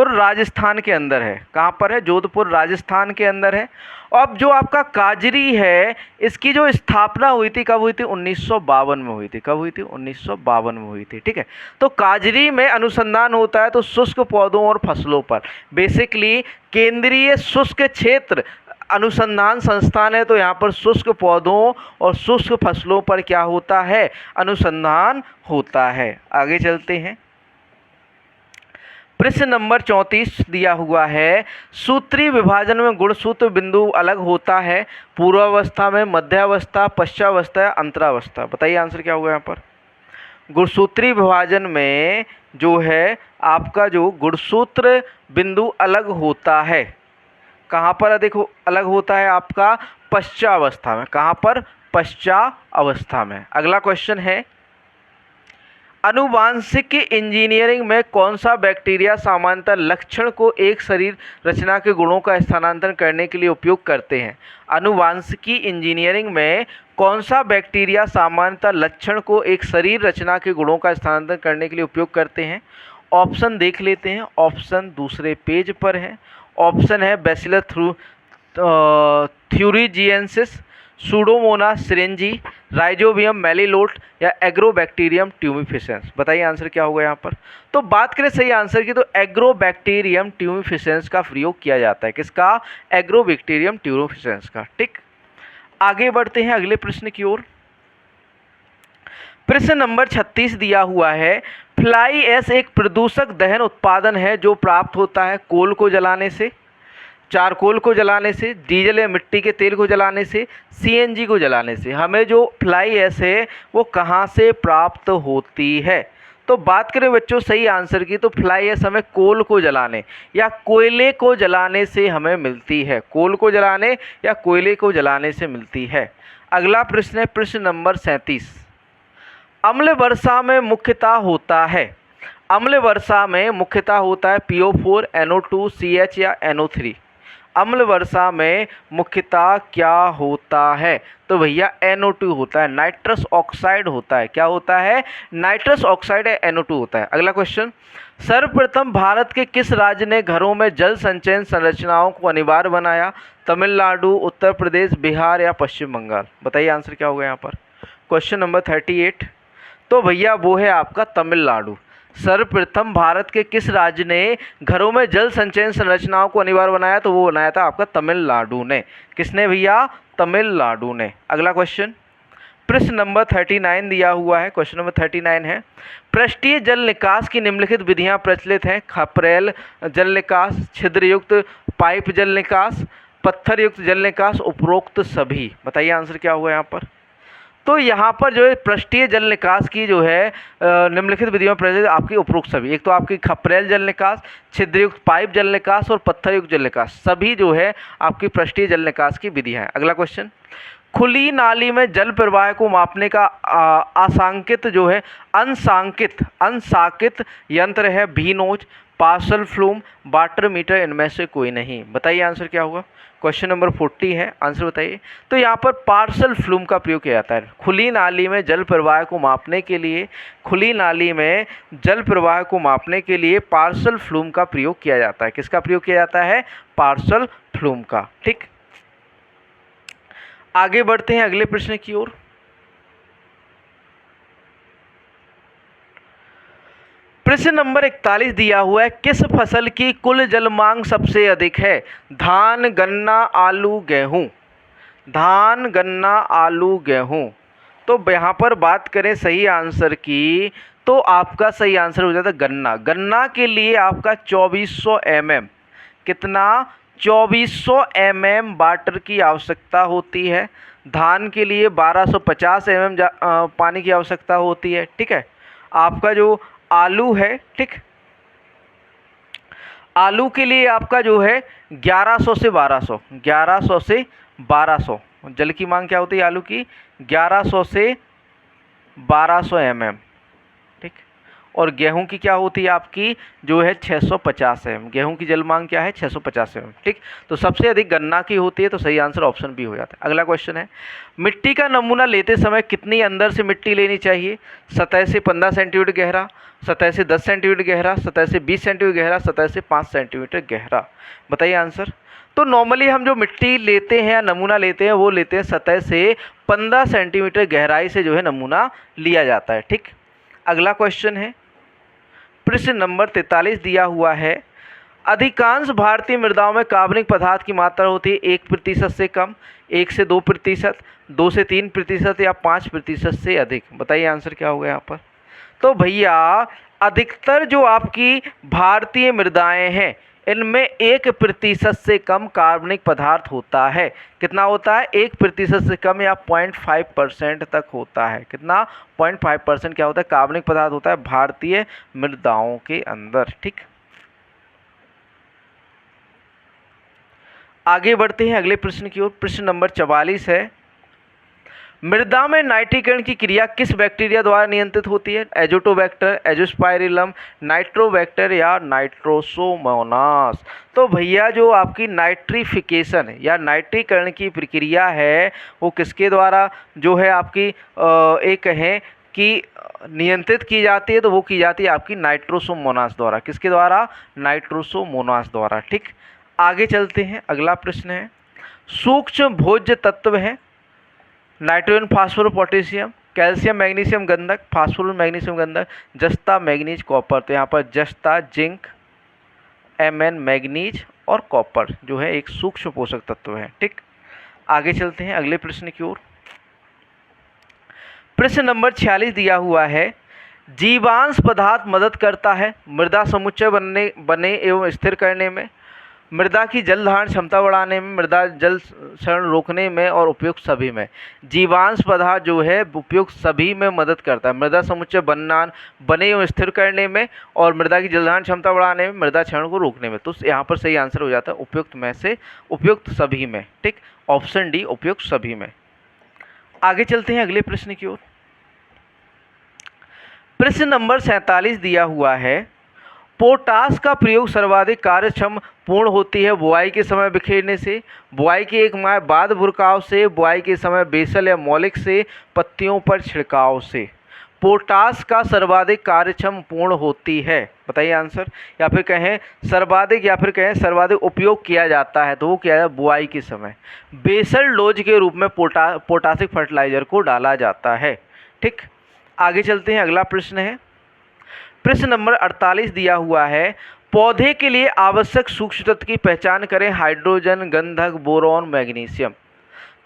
राजस्थान के अंदर है। कहां पर है, जोधपुर राजस्थान के अंदर है। अब जो आपका काजरी है, इसकी जो स्थापना हुई थी कब हुई थी, 1952 में हुई थी। कब हुई थी, 1952 में हुई थी। ठीक है, तो काजरी में अनुसंधान होता है तो शुष्क पौधों और फसलों पर, बेसिकली केंद्रीय शुष्क क्षेत्र अनुसंधान संस्थान है, तो यहाँ पर शुष्क पौधों और शुष्क फसलों पर क्या होता है, अनुसंधान होता है। आगे चलते हैं, प्रश्न नंबर 34 दिया हुआ है, सूत्रीय विभाजन में गुणसूत्र बिंदु अलग होता है, पूर्वावस्था में, मध्यावस्था, पश्चावस्था या अंतरावस्था। बताइए आंसर क्या होगा यहाँ पर। गुणसूत्रीय विभाजन में जो है आपका जो गुणसूत्र बिंदु अलग होता है, कहाँ पर देखो अलग होता है आपका, पश्चावस्था में। कहाँ पर, पश्चावस्था में। अगला क्वेश्चन है, आनुवांशिक इंजीनियरिंग में कौन सा बैक्टीरिया सामान्यतः लक्षण को एक शरीर रचना के गुणों का स्थानांतरण करने के लिए उपयोग करते हैं। आनुवांशिकी इंजीनियरिंग में कौन सा बैक्टीरिया सामान्यतः लक्षण को एक शरीर रचना के गुणों का स्थानांतरण करने के लिए उपयोग करते हैं। ऑप्शन देख लेते हैं, ऑप्शन दूसरे पेज पर है। ऑप्शन है बैसिलस थ्यूरिजिएंसिस, सूडोमोनास सिरिंजी, राइजोबियम मेलिलोट या एग्रोबैक्टीरियम ट्यूमिफिसेंस। बताइए आंसर क्या होगा यहाँ पर। तो बात करें सही आंसर की, तो एग्रोबैक्टीरियम ट्यूमिफिसेंस का प्रयोग किया जाता है। किसका, एग्रोबैक्टीरियम ट्यूमिफिसेंस का। ठीक, आगे बढ़ते हैं अगले प्रश्न की ओर। प्रश्न नंबर 36 दिया हुआ है, फ्लाई ऐश एक प्रदूषक दहन उत्पादन है जो प्राप्त होता है कोल को जलाने से, चारकोल को जलाने से, डीजल या मिट्टी के तेल को जलाने से, सीएनजी को जलाने से। हमें जो फ्लाई ऐश है वो कहाँ से प्राप्त होती है। तो बात करें बच्चों सही आंसर की, तो फ्लाई ऐश हमें कोल को जलाने या कोयले को जलाने से हमें मिलती है। कोल को जलाने या कोयले को जलाने से मिलती है। अगला प्रश्न है प्रश्न नंबर 37। अम्ल वर्षा में मुख्यतः होता है, अम्ल वर्षा में मुख्यतः होता है PO4, NO2, CH या NO3। अम्ल वर्षा में मुख्यतः क्या होता है, तो भैया NO2 होता है, नाइट्रस ऑक्साइड होता है। क्या होता है, नाइट्रस ऑक्साइड है, NO2 होता है। अगला क्वेश्चन, सर्वप्रथम भारत के किस राज्य ने घरों में जल संचयन संरचनाओं को अनिवार्य बनाया। तमिलनाडु, उत्तर प्रदेश, बिहार या पश्चिम बंगाल। बताइए आंसर क्या होगा यहाँ पर। क्वेश्चन नंबर 38, तो भैया वो है आपका तमिलनाडु। सर्वप्रथम भारत के किस राज्य ने घरों में जल संचयन संरचनाओं को अनिवार्य बनाया? तो वो बनाया था आपका तमिलनाडु ने। किसने भैया? तमिलनाडु ने। अगला क्वेश्चन प्रश्न नंबर 39 दिया हुआ है। क्वेश्चन नंबर 39 है, पृष्ठीय जल निकास की निम्नलिखित विधियां प्रचलित हैं? खपरेल जल निकास, छिद्रयुक्त पाइप जल निकास, पत्थर युक्त जल निकास, उपरोक्त सभी। बताइए आंसर क्या हुआ यहाँ पर। तो यहाँ पर जो है पृष्ठीय जल निकास की जो है निम्नलिखित विधियों में प्रचलित आपकी उपरोक्त सभी। एक तो आपकी खपरेल जल निकास, छिद्रयुक्त पाइप जल निकास और पत्थर युक्त जल निकास, सभी जो है आपकी पृष्ठीय जल निकास की विधियां हैं। अगला क्वेश्चन, खुली नाली में जल प्रवाह को मापने का असांकित जो है अनसांकित यंत्र है भी नोज, पार्सल फ्लूम, वाटर मीटर, इनमें से कोई नहीं। बताइए आंसर क्या होगा। क्वेश्चन नंबर 40 है, आंसर बताइए। तो यहाँ पर पार्सल फ्लूम का प्रयोग किया जाता है खुली नाली में जल प्रवाह को मापने के लिए। खुली नाली में जल प्रवाह को मापने के लिए पार्सल फ्लूम का प्रयोग किया जाता है। किसका प्रयोग किया जाता है? पार्सल फ्लूम का। ठीक, आगे बढ़ते हैं अगले प्रश्न की ओर। प्रश्न नंबर 41 दिया हुआ है, किस फसल की कुल जल मांग सबसे अधिक है? धान, गन्ना, आलू, गेहूं। धान, गन्ना, आलू, गेहूं। तो यहाँ पर बात करें सही आंसर की, तो आपका सही आंसर हो जाता है गन्ना। गन्ना के लिए आपका 2400 mm, कितना? 2400 mm वाटर की आवश्यकता होती है। धान के लिए 1250 mm पानी की आवश्यकता होती है। ठीक है, आपका जो आलू है, ठीक, आलू के लिए आपका जो है 1100 से 1200, 1100 से 1200 जल की मांग क्या होती है आलू की? 1100 से 1200 mm। ठीक, और गेहूं की क्या होती है आपकी जो है 650 mm। गेहूं की जल मांग क्या है? 650 mm। ठीक, तो सबसे अधिक गन्ना की होती है, तो सही आंसर ऑप्शन बी हो जाता है। अगला क्वेश्चन है, मिट्टी का नमूना लेते समय कितनी अंदर से मिट्टी लेनी चाहिए? सतह से 15 सेंटीमीटर गहरा, सतह से 10 सेंटीमीटर गहरा, सतह से 20 सेंटीमीटर गहरा, सतह से 5 सेंटीमीटर गहरा। बताइए आंसर। तो नॉर्मली हम जो मिट्टी लेते हैं या नमूना लेते हैं वो लेते हैं सतह से 15 सेंटीमीटर गहराई से जो है नमूना लिया जाता है। ठीक, अगला क्वेश्चन है, प्रश्न नंबर 43 दिया हुआ है, अधिकांश भारतीय मृदाओं में कार्बनिक पदार्थ की मात्रा होती है 1% से कम, 1 से 2%, 2 से 3% या 5% से अधिक। बताइए आंसर क्या होगा यहाँ पर। तो भैया अधिकतर जो आपकी भारतीय मृदाएं हैं इनमें 1% से कम कार्बनिक पदार्थ होता है। कितना होता है? 1% से कम या 0.5% तक होता है। कितना? 0.5% क्या होता है? कार्बनिक पदार्थ होता है भारतीय मृदाओं के अंदर। ठीक, आगे बढ़ते हैं अगले प्रश्न की ओर। प्रश्न नंबर 44 है, मृदा में नाइट्रीकरण की क्रिया किस बैक्टीरिया द्वारा नियंत्रित होती है? एजोटोबैक्टर, एजोस्पाइरिलम, नाइट्रोबैक्टर या नाइट्रोसोमोनास। तो भैया जो आपकी नाइट्रिफिकेशन या नाइट्रीकरण की प्रक्रिया है वो किसके द्वारा जो है आपकी एक कहें कि नियंत्रित की जाती है? तो वो की जाती है आपकी नाइट्रोसोमोनास द्वारा। किसके द्वारा? नाइट्रोसोमोनास द्वारा। ठीक, आगे चलते हैं। अगला प्रश्न है, सूक्ष्म भोज्य तत्व है nitrogen, phosphorus, potassium, calcium, magnesium, गंधक, फास्फोरस, मैग्नीशियम, गंधक, जस्ता, मैग्नीज, कॉपर। तो यहाँ पर जस्ता, जिंक, Mn मैग्नीज और कॉपर जो है एक सूक्ष्म पोषक तत्व है। ठीक, आगे चलते हैं अगले प्रश्न की ओर। प्रश्न नंबर 46 दिया हुआ है, जीवांश पदार्थ मदद करता है मृदा समुच्चय बने एवं स्थिर करने में, मृदा की जल धारण क्षमता बढ़ाने में, मृदा जल क्षरण रोकने में और उपयुक्त सभी में। जीवांश पदार्थ जो है उपयुक्त सभी में मदद करता है, मृदा समुच्चय बने एवं स्थिर करने में और मृदा की जल धारण क्षमता बढ़ाने में, मृदा क्षरण को रोकने में। तो यहाँ पर सही आंसर हो जाता है उपयुक्त में से उपयुक्त सभी में। ठीक, ऑप्शन डी उपयुक्त सभी में। आगे चलते हैं अगले प्रश्न की ओर। प्रश्न नंबर 47 दिया हुआ है, पोटास का प्रयोग सर्वाधिक कार्यक्षम पूर्ण होती है बुआई के समय बिखेरने से, बुआई के एक माह बाद भुरकाव से, बुआई के समय बेसल या मौलिक से, पत्तियों पर छिड़काव से। पोटास का सर्वाधिक कार्यक्षम पूर्ण होती है। बताइए आंसर। या फिर कहें सर्वाधिक या फिर कहें सर्वाधिक उपयोग किया जाता है तो वो क्या है? बुआई के समय बेसल डोज के रूप में पोटासिक फर्टिलाइजर को डाला जाता है। ठीक, आगे चलते हैं। अगला प्रश्न है, प्रश्न नंबर 48 दिया हुआ है, पौधे के लिए आवश्यक सूक्ष्म तत्व की पहचान करें। हाइड्रोजन, गंधक, बोरॉन, मैग्नीशियम।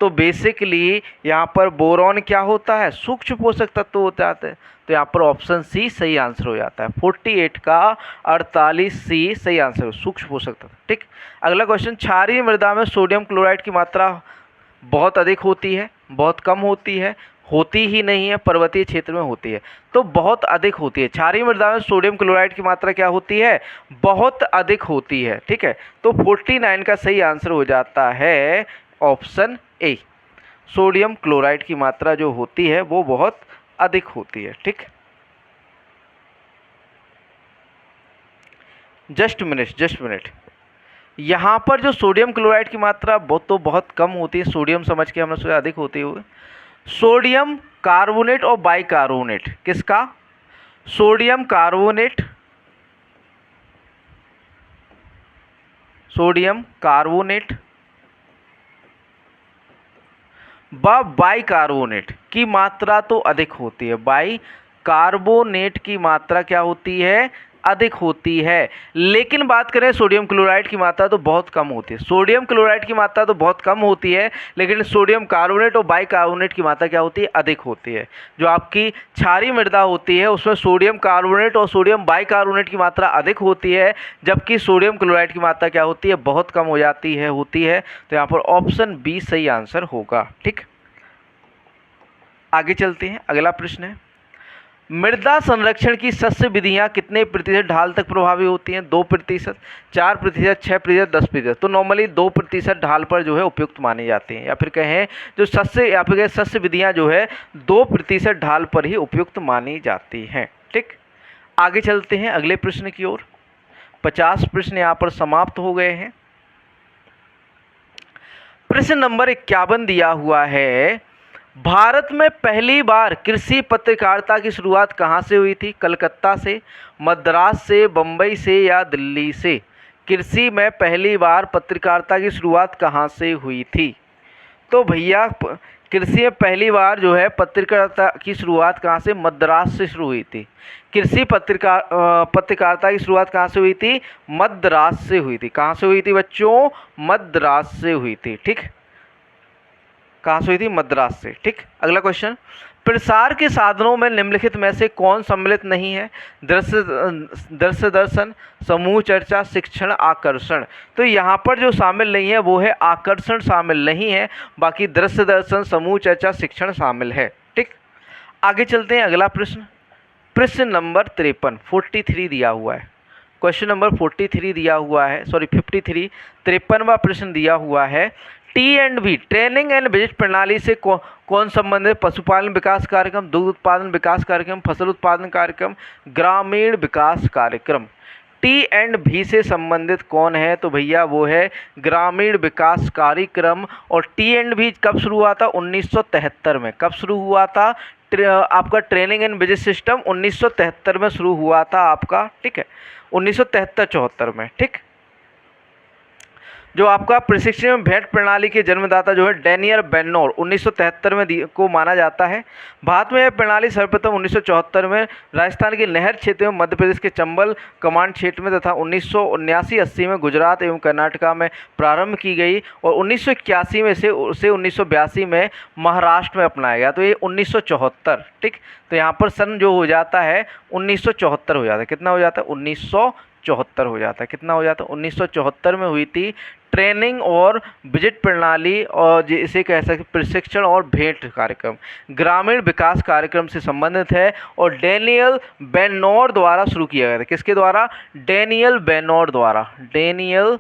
तो बेसिकली यहाँ पर बोरॉन क्या होता है, सूक्ष्म पोषक तत्व होता है। तो यहाँ पर ऑप्शन सी सही आंसर हो जाता है। 48 का 48 सी सही आंसर हो, सूक्ष्म पोषक तत्व। ठीक, अगला क्वेश्चन, क्षारीय मृदा में सोडियम क्लोराइड की मात्रा बहुत अधिक होती है, बहुत कम होती है, होती ही नहीं है, पर्वतीय क्षेत्र में होती है। तो बहुत अधिक होती है। क्षारीय मृदा में सोडियम क्लोराइड की मात्रा क्या होती है, बहुत अधिक होती है। ठीक है, तो 49 का सही आंसर हो जाता है ऑप्शन ए। सोडियम क्लोराइड की मात्रा जो होती है वो बहुत अधिक होती है। ठीक, जस्ट मिनट, यहाँ पर जो सोडियम क्लोराइड की मात्रा बहुत कम होती है, सोडियम समझ के हमने सोचा अधिक होती है। सोडियम कार्बोनेट और बाइकार्बोनेट, किसका, सोडियम कार्बोनेट, सोडियम कार्बोनेट व बाइकार्बोनेट की मात्रा तो अधिक होती है। बाइकार्बोनेट की मात्रा क्या होती है, अधिक होती है। लेकिन बात करें सोडियम क्लोराइड की मात्रा तो बहुत कम होती है। सोडियम क्लोराइड की मात्रा तो बहुत कम होती है, लेकिन सोडियम कार्बोनेट और बाइकार्बोनेट की मात्रा क्या होती है, अधिक होती है। जो आपकी क्षारीय मृदा होती है उसमें सोडियम कार्बोनेट और सोडियम बाइकार्बोनेट की मात्रा अधिक होती है, जबकि सोडियम क्लोराइड की मात्रा क्या होती है, बहुत कम हो जाती है, होती है। तो यहाँ पर ऑप्शन बी सही आंसर होगा। ठीक, आगे चलते हैं। अगला प्रश्न है, मृदा संरक्षण की सस्य विधियां कितने प्रतिशत ढाल तक प्रभावी होती हैं। 2%, 4%, 6%, 10%। तो नॉर्मली 2% ढाल पर जो है उपयुक्त मानी जाती हैं, या फिर कहें जो सस्य विधियां जो है 2% ढाल पर ही उपयुक्त मानी जाती हैं। ठीक, आगे चलते हैं अगले प्रश्न की ओर। 50 प्रश्न यहाँ पर समाप्त हो गए हैं। प्रश्न नंबर 51 दिया हुआ है, भारत में पहली बार कृषि पत्रकारिता की शुरुआत कहाँ से हुई थी। कलकत्ता से, मद्रास से, बम्बई से या दिल्ली से। कृषि में पहली बार पत्रकारिता की शुरुआत कहाँ से हुई थी। तो भैया कृषि में पहली बार जो है पत्रकारिता की शुरुआत कहाँ से, मद्रास से शुरू हुई थी। कृषि पत्रकारिता की शुरुआत कहाँ से हुई थी, मद्रास से हुई थी। कहाँ से हुई थी बच्चों, मद्रास से हुई थी। ठीक, कहाँ से हुई थी, मद्रास से। ठीक, अगला क्वेश्चन, प्रसार के साधनों में निम्नलिखित में से कौन सम्मिलित नहीं है। दृश्य दर्शन, समूह चर्चा, शिक्षण, आकर्षण। तो यहाँ पर जो शामिल नहीं है वो है आकर्षण शामिल नहीं है, बाकी दृश्य दर्शन, समूह चर्चा, शिक्षण शामिल है। ठीक, आगे चलते हैं। अगला प्रश्न, प्रश्न नंबर 53, 43 दिया हुआ है। क्वेश्चन नंबर 43 दिया हुआ है, सॉरी 53, 53वां प्रश्न दिया हुआ है। T&V, ट्रेनिंग एंड विजिट प्रणाली से कौन संबंधित। पशुपालन विकास कार्यक्रम, दुग्ध उत्पादन विकास कार्यक्रम, फसल उत्पादन कार्यक्रम, ग्रामीण विकास कार्यक्रम। T&V से संबंधित कौन है, तो भैया वो है ग्रामीण विकास कार्यक्रम। और T&V कब शुरू हुआ था, 1973 में। कब शुरू हुआ था आपका ट्रेनिंग एंड विजिट सिस्टम, 1973 में शुरू हुआ था आपका। ठीक है, 1973-74 में। ठीक, जो आपका प्रशिक्षण भेंट प्रणाली के जन्मदाता जो है डैनियल बेनोर, 1973 में को माना जाता है। भारत में यह प्रणाली सर्वप्रथम 1974 में राजस्थान के नहर क्षेत्र में, मध्य प्रदेश के चंबल कमांड क्षेत्र में तथा 1979-80 में गुजरात एवं कर्नाटका में प्रारंभ की गई और 1981 में से 1982 में महाराष्ट्र में अपनाया गया। तो ये 1974। ठीक, तो यहाँ पर सन जो हो जाता है 1974 हो जाता है। कितना हो जाता है, 1974 हो जाता है। कितना हो जाता है, 1974 में हुई थी ट्रेनिंग और विजिट प्रणाली, और जिसे कह सकते प्रशिक्षण और भेंट कार्यक्रम ग्रामीण विकास कार्यक्रम से संबंधित है और डैनियल बेनोर द्वारा शुरू किया गया था। किसके द्वारा, डैनियल बेनोर द्वारा, डैनियल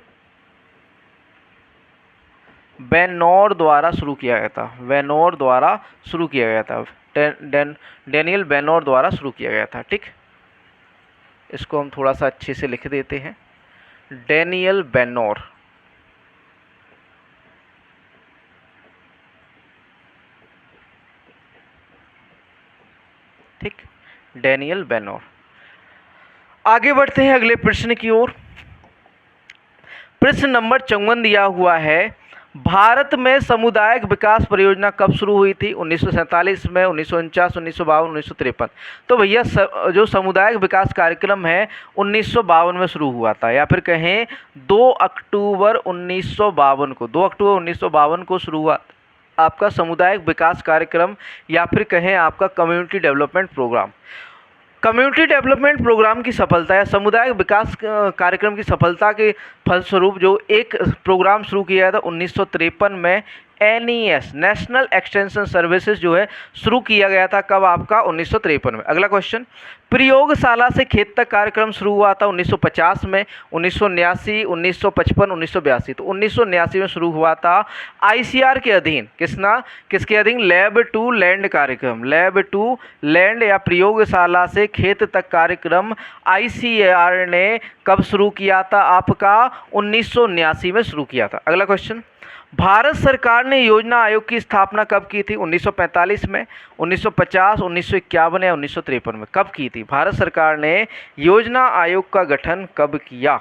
बेनोर द्वारा शुरू किया गया था। बेनोर द्वारा शुरू किया गया था, डैनियल बेनोर द्वारा शुरू किया गया था। ठीक, इसको हम थोड़ा सा अच्छे से लिख देते हैं, डैनियल बेनोर। ठीक, डैनियल बेनोर। आगे बढ़ते हैं अगले प्रश्न की ओर। प्रश्न नंबर 54 दिया हुआ है, भारत में सामुदायिक विकास परियोजना कब शुरू हुई थी? 1947 में, 1949, 1952, 1953। तो भैया जो सामुदायिक विकास कार्यक्रम है 1952 में शुरू हुआ था, या फिर कहें 2 अक्टूबर 1952 को, 2 अक्टूबर 1952 को शुरू हुआ आपका सामुदायिक विकास कार्यक्रम, या फिर कहें आपका community development program. Community development program की सफलता या समुदाय विकास कार्यक्रम की सफलता के फलस्वरूप जो एक प्रोग्राम शुरू किया गया था 1953 में, NES नेशनल एक्सटेंशन सर्विसेज जो है शुरू किया गया था। कब आपका? 1953 में। अगला क्वेश्चन, प्रयोगशाला से खेत तक कार्यक्रम शुरू हुआ था 1950 में, 1979, 1955, 1982। तो 1979 में शुरू हुआ था ICR के अधीन। किसके अधीन? लैब टू लैंड कार्यक्रम। लैब टू लैंड या प्रयोगशाला से खेत तक कार्यक्रम ICR ने कब शुरू किया था? आपका 1979 में शुरू किया था। अगला क्वेश्चन, भारत सरकार ने योजना आयोग की स्थापना कब की थी? 1945 में, 1950, 1951 या 1953 में? कब की थी? भारत सरकार ने योजना आयोग का गठन कब किया?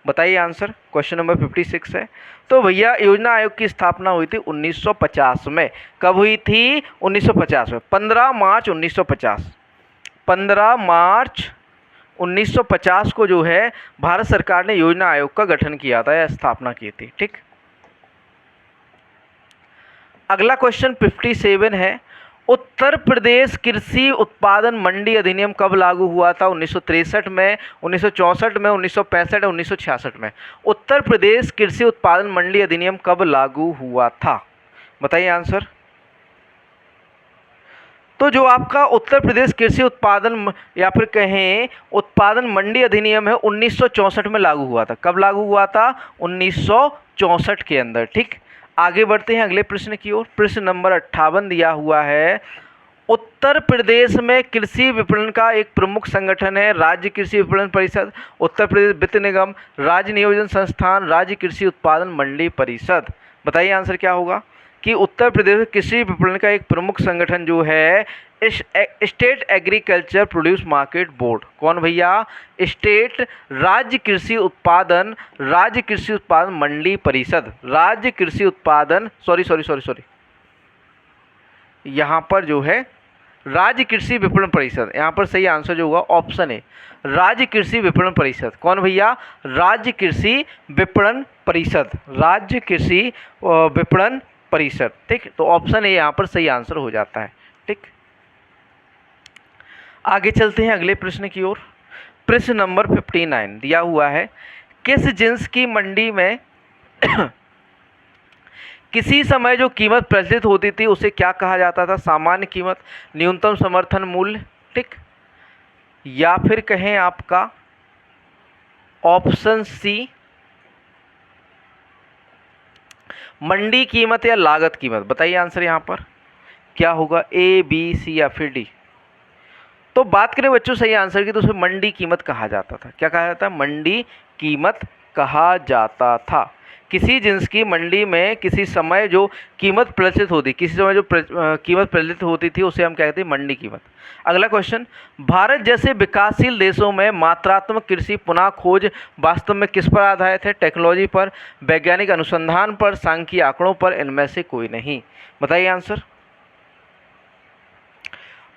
बताइए आंसर। क्वेश्चन नंबर 56 है। तो भैया योजना आयोग की स्थापना हुई थी 1950 में। कब हुई थी? 1950 में, 15 मार्च 1950। 15 मार्च 1950 को जो है भारत सरकार ने योजना आयोग का गठन किया था या स्थापना की थी। ठीक। अगला क्वेश्चन 57 है, उत्तर प्रदेश कृषि उत्पादन मंडी अधिनियम कब लागू हुआ था? 1963 में, 1964 में, 1965 और 1966 में? उत्तर प्रदेश कृषि उत्पादन मंडी अधिनियम कब लागू हुआ था? बताइए आंसर। तो जो आपका उत्तर प्रदेश कृषि उत्पादन या फिर कहें उत्पादन मंडी अधिनियम है 1964 में लागू हुआ था। कब लागू हुआ था? 1964 के अंदर। ठीक। आगे बढ़ते हैं अगले प्रश्न की ओर। प्रश्न नंबर 58 दिया हुआ है, उत्तर प्रदेश में कृषि विपणन का एक प्रमुख संगठन है राज्य कृषि विपणन परिषद, उत्तर प्रदेश वित्त निगम, राज्य नियोजन संस्थान, राज्य कृषि उत्पादन मंडी परिषद। बताइए आंसर क्या होगा? कि उत्तर प्रदेश कृषि विपणन का एक प्रमुख संगठन जो है state agriculture produce market board. कौन भैया? स्टेट राज्य कृषि उत्पादन मंडी परिषद। राज्य कृषि उत्पादन सॉरी यहाँ पर जो है राज्य कृषि विपणन परिषद, यहाँ पर सही आंसर जो होगा ऑप्शन है राज्य कृषि विपणन परिषद। कौन भैया? राज्य कृषि विपणन परिषद। राज्य कृषि विपणन परिषद। ठीक। तो ऑप्शन ए यहाँ पर सही आंसर हो जाता है। ठीक। आगे चलते हैं अगले प्रश्न की ओर। प्रश्न नंबर 59 दिया हुआ है, किस जिन्स की मंडी में किसी समय जो कीमत प्रचलित होती थी उसे क्या कहा जाता था? सामान्य कीमत, न्यूनतम समर्थन मूल्य। ठीक। या फिर कहें आपका ऑप्शन सी मंडी कीमत या लागत कीमत। बताइए आंसर यहाँ पर क्या होगा? A, B, C या फिर D? तो बात करें बच्चों सही आंसर की तो उसे मंडी कीमत कहा जाता था। क्या कहा जाता? मंडी कीमत कहा जाता था। किसी जिन्स की मंडी में किसी समय जो कीमत प्रचलित होती, किसी समय जो कीमत प्रचलित होती थी उसे हम कहते हैं मंडी कीमत। अगला क्वेश्चन, भारत जैसे विकासशील देशों में मात्रात्मक कृषि पुनः खोज वास्तव में किस पर आधारित है? टेक्नोलॉजी पर, वैज्ञानिक अनुसंधान पर, सांख्यिकीय आंकड़ों पर, इनमें से कोई नहीं? बताइए आंसर।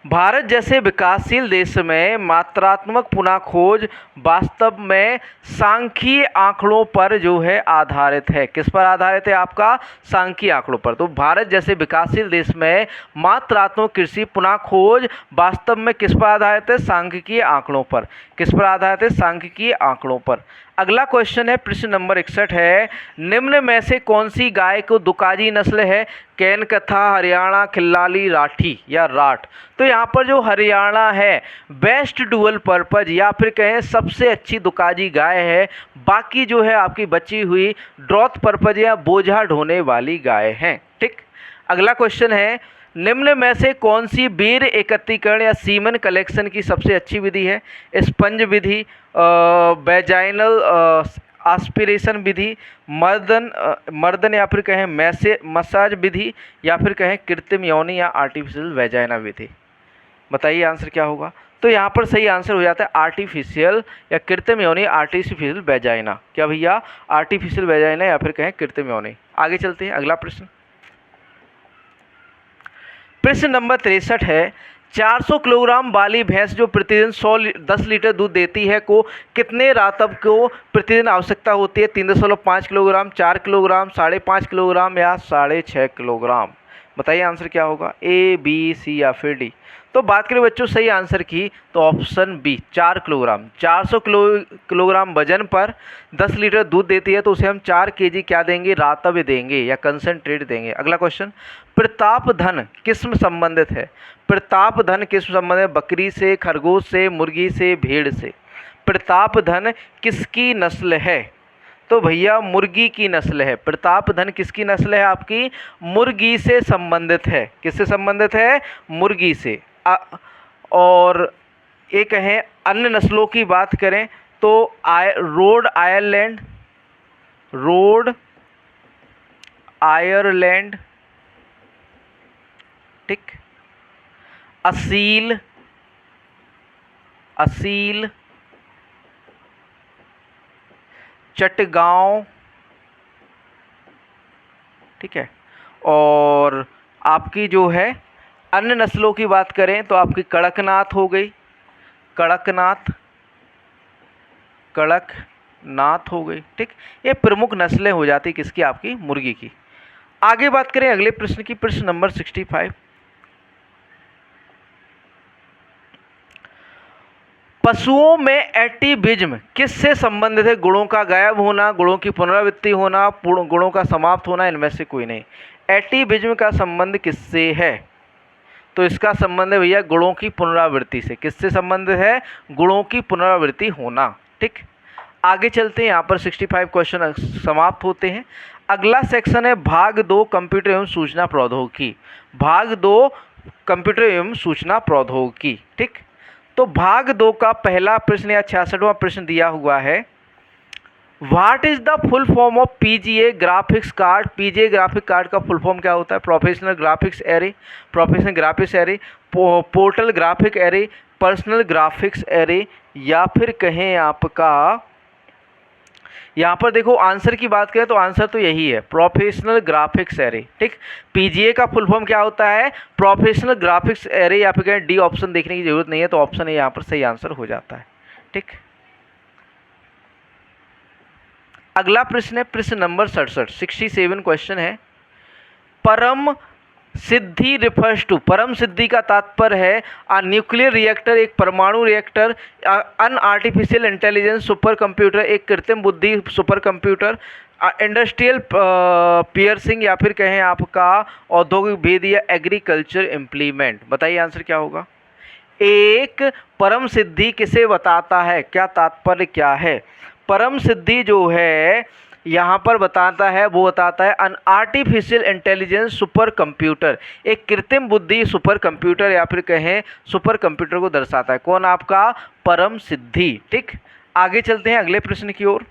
भारत जैसे विकासशील देश में मात्रात्मक पुनः खोज वास्तव में सांख्यिकीय आंकड़ों पर जो है आधारित है। किस पर आधारित है? आपका सांख्यिकीय आंकड़ों पर। तो भारत जैसे विकासशील देश में मात्रात्मक कृषि पुनः खोज वास्तव में किस पर आधारित है? सांख्यिकीय आंकड़ों पर। किस पर आधारित है? सांख्यिकीय आंकड़ों पर। अगला क्वेश्चन है प्रश्न नंबर 61 है, निम्न में से कौन सी गाय को दुकाजी नस्ल है? कैनकथा, हरियाणा, खिल्लाली, राठी या राठ? तो यहाँ पर जो हरियाणा है बेस्ट डुअल पर्पज या फिर कहें सबसे अच्छी दुकाजी गाय है, बाकी जो है आपकी बची हुई ड्रॉथ पर्पज या बोझा ढोने वाली गाय हैं। ठीक। अगला क्वेश्चन है, निम्न में से कौन सी वीर्य एकत्रीकरण या सीमन कलेक्शन की सबसे अच्छी विधि है? स्पंज विधि, वैजाइनल आस्पिरेशन विधि, मर्दन या फिर कहें मसाज विधि या फिर कहें कृत्रिम यौनी या आर्टिफिशियल वैजाइना विधि? बताइए आंसर क्या होगा? तो यहाँ पर सही आंसर हो जाता है आर्टिफिशियल या कृत्रिम यौनी, आर्टिफिशियल वैजाइना। क्या भैया? आर्टिफिशियल वैजाइना या फिर कहें कृत्रिम यौनी। आगे चलते हैं, अगला प्रश्न। प्रश्न नंबर 63 है, 400 किलोग्राम वाली भैंस जो प्रतिदिन 10 लीटर दूध देती है को कितने रातब को प्रतिदिन आवश्यकता होती है? 3.5 किलोग्राम, 4 किलोग्राम, 5.5 किलोग्राम या 6.5 किलोग्राम? बताइए आंसर क्या होगा, ए, बी, सी या फिर डी? तो बात करें बच्चों सही आंसर की तो ऑप्शन बी 4 किलोग्राम। 400 किलोग्राम वजन पर 10 लीटर दूध देती है तो उसे हम 4 केजी क्या देंगे, रातब देंगे या कंसंट्रेट देंगे। अगला क्वेश्चन, प्रताप धन किस्म संबंधित है? प्रताप धन किस्म संबंधित है? बकरी से, खरगोश से, मुर्गी से, भेड़ से? प्रताप धन किसकी नस्ल है? तो भैया मुर्गी की नस्ल है। प्रताप धन किसकी नस्ल है आपकी? मुर्गी से संबंधित है। किससे संबंधित है? मुर्गी से। और एक है अन्य नस्लों की बात करें तो रोड आयरलैंड, ठीक, असील, चटगांव, ठीक है। और आपकी जो है अन्य नस्लों की बात करें तो आपकी कड़कनाथ हो गई, कड़कनाथ हो गई, ठीक। ये प्रमुख नस्लें हो जाती किसकी, आपकी मुर्गी की। आगे बात करें अगले प्रश्न की, प्रश्न नंबर 65। पशुओं में एटिविज्म किससे संबंधित है? गुणों का गायब होना, गुणों की पुनरावृत्ति होना, गुणों का समाप्त होना, इनमें से कोई नहीं। एटिविज्म का संबंध किससे है? तो इसका संबंध है भैया गुणों की पुनरावृत्ति से। किससे संबंधित है? गुणों की पुनरावृत्ति होना, ठीक। आगे चलते हैं, यहाँ पर 65 क्वेश्चन समाप्त होते हैं। अगला सेक्शन है भाग 2 कंप्यूटर एवं सूचना प्रौद्योगिकी। भाग 2 कंप्यूटर एवं सूचना प्रौद्योगिकी, ठीक। तो भाग 2 का पहला प्रश्न या 66वां प्रश्न दिया हुआ है, what is the full form of PGA graphics card? PGA graphic card का फुल फॉर्म क्या होता है? Professional graphics array, professional graphics array, portal graphic array, personal graphics array, या फिर कहें आपका, यहाँ पर देखो आंसर की बात करें तो आंसर तो यही है, प्रोफेशनल ग्राफिक्स एरे, ठीक। पीजीए का फुल फॉर्म क्या होता है? प्रोफेशनल ग्राफिक्स एरे, या फिर कहें डी ऑप्शन देखने की जरूरत नहीं है, तो ऑप्शन ए यहाँ पर सही आंसर हो जाता है, ठीक। अगला प्रश्न है प्रश्न नंबर 67 क्वेश्चन है, परम सिद्धि रिफर्स टू, परम सिद्धि का तात्पर्य है अ न्यूक्लियर रिएक्टर, एक परमाणु रिएक्टर, अन आर्टिफिशियल इंटेलिजेंस सुपर कंप्यूटर, एक कृत्रिम बुद्धि सुपर कंप्यूटर, इंडस्ट्रियल पियर्सिंग, या फिर कहें आपका औद्योगिक भेद या एग्रीकल्चर इम्प्लीमेंट। बताइए आंसर क्या होगा। एक परम सिद्धि किसे बताता है, क्या तात्पर्य क्या है? परम सिद्धि जो है यहाँ पर बताता है, वो बताता है अन आर्टिफिशियल इंटेलिजेंस सुपर कंप्यूटर, एक कृत्रिम बुद्धि सुपर कंप्यूटर, या फिर कहें सुपर कंप्यूटर को दर्शाता है। कौन? आपका परम सिद्धि, ठीक। आगे चलते हैं अगले प्रश्न की ओर।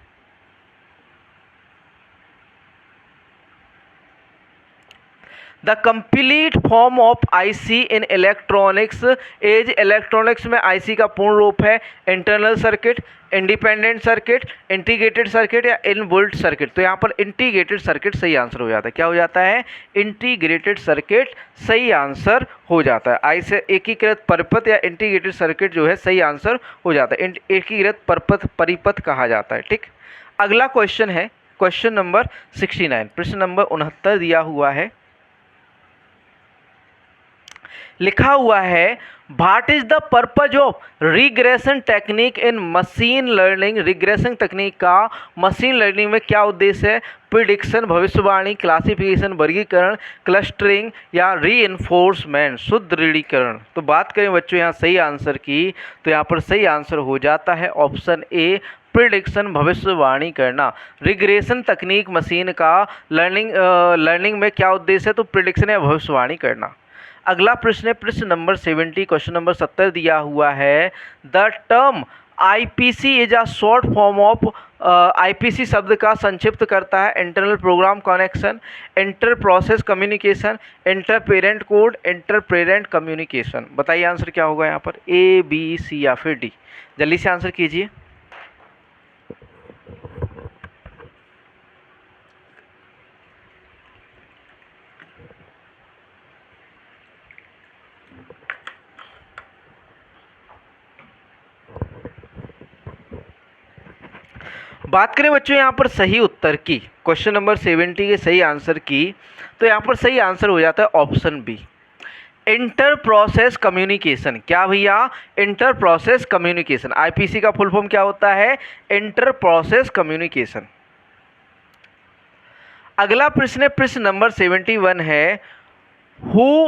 The complete form of IC in electronics as, electronics में आईसी का पूर्ण रूप है internal circuit, independent circuit, integrated circuit या इनबिल्ट सर्किट। तो यहाँ पर इंटीग्रेटेड सर्किट सही आंसर हो जाता है। क्या हो जाता है? इंटीग्रेटेड सर्किट सही आंसर हो जाता है। आई से एकीकृत परिपथ या इंटीग्रेटेड सर्किट जो है सही आंसर हो जाता है। एकीकृत परिपथ कहा जाता है, ठीक। अगला क्वेश्चन है क्वेश्चन नंबर 69, प्रश्न नंबर 69 दिया हुआ है, लिखा हुआ है what is the purpose of regression technique in machine learning. Regression तकनीक का मशीन लर्निंग में क्या उद्देश्य है? प्रिडिक्शन भविष्यवाणी, क्लासिफिकेशन वर्गीकरण, क्लस्टरिंग या रीइंफोर्समेंट सुदृढ़ीकरण। तो बात करें बच्चों यहाँ सही आंसर की, तो यहाँ पर सही आंसर हो जाता है ऑप्शन ए, प्रिडिक्शन भविष्यवाणी करना। रिग्रेशन तकनीक मशीन का लर्निंग में क्या उद्देश्य है? तो प्रिडिक्शन या भविष्यवाणी करना। अगला प्रश्न है प्रश्न नंबर 70, क्वेश्चन नंबर 70 दिया हुआ है, the term IPC is a short form of, IPC शब्द का संक्षिप्त करता है internal program connection, inter process communication, inter parent code, inter parent communication. बताइए आंसर क्या होगा यहाँ पर, ए, बी, सी या फिर डी? जल्दी से आंसर कीजिए। बात करें बच्चों यहाँ पर सही उत्तर की, क्वेश्चन नंबर 70 के सही आंसर की, तो यहाँ पर सही आंसर हो जाता है option B, inter process communication. क्या भैया? Inter process communication. आईपीसी का फुल फॉर्म क्या होता है? Inter process communication. अगला प्रश्न है, प्रश्न नंबर 71 है, who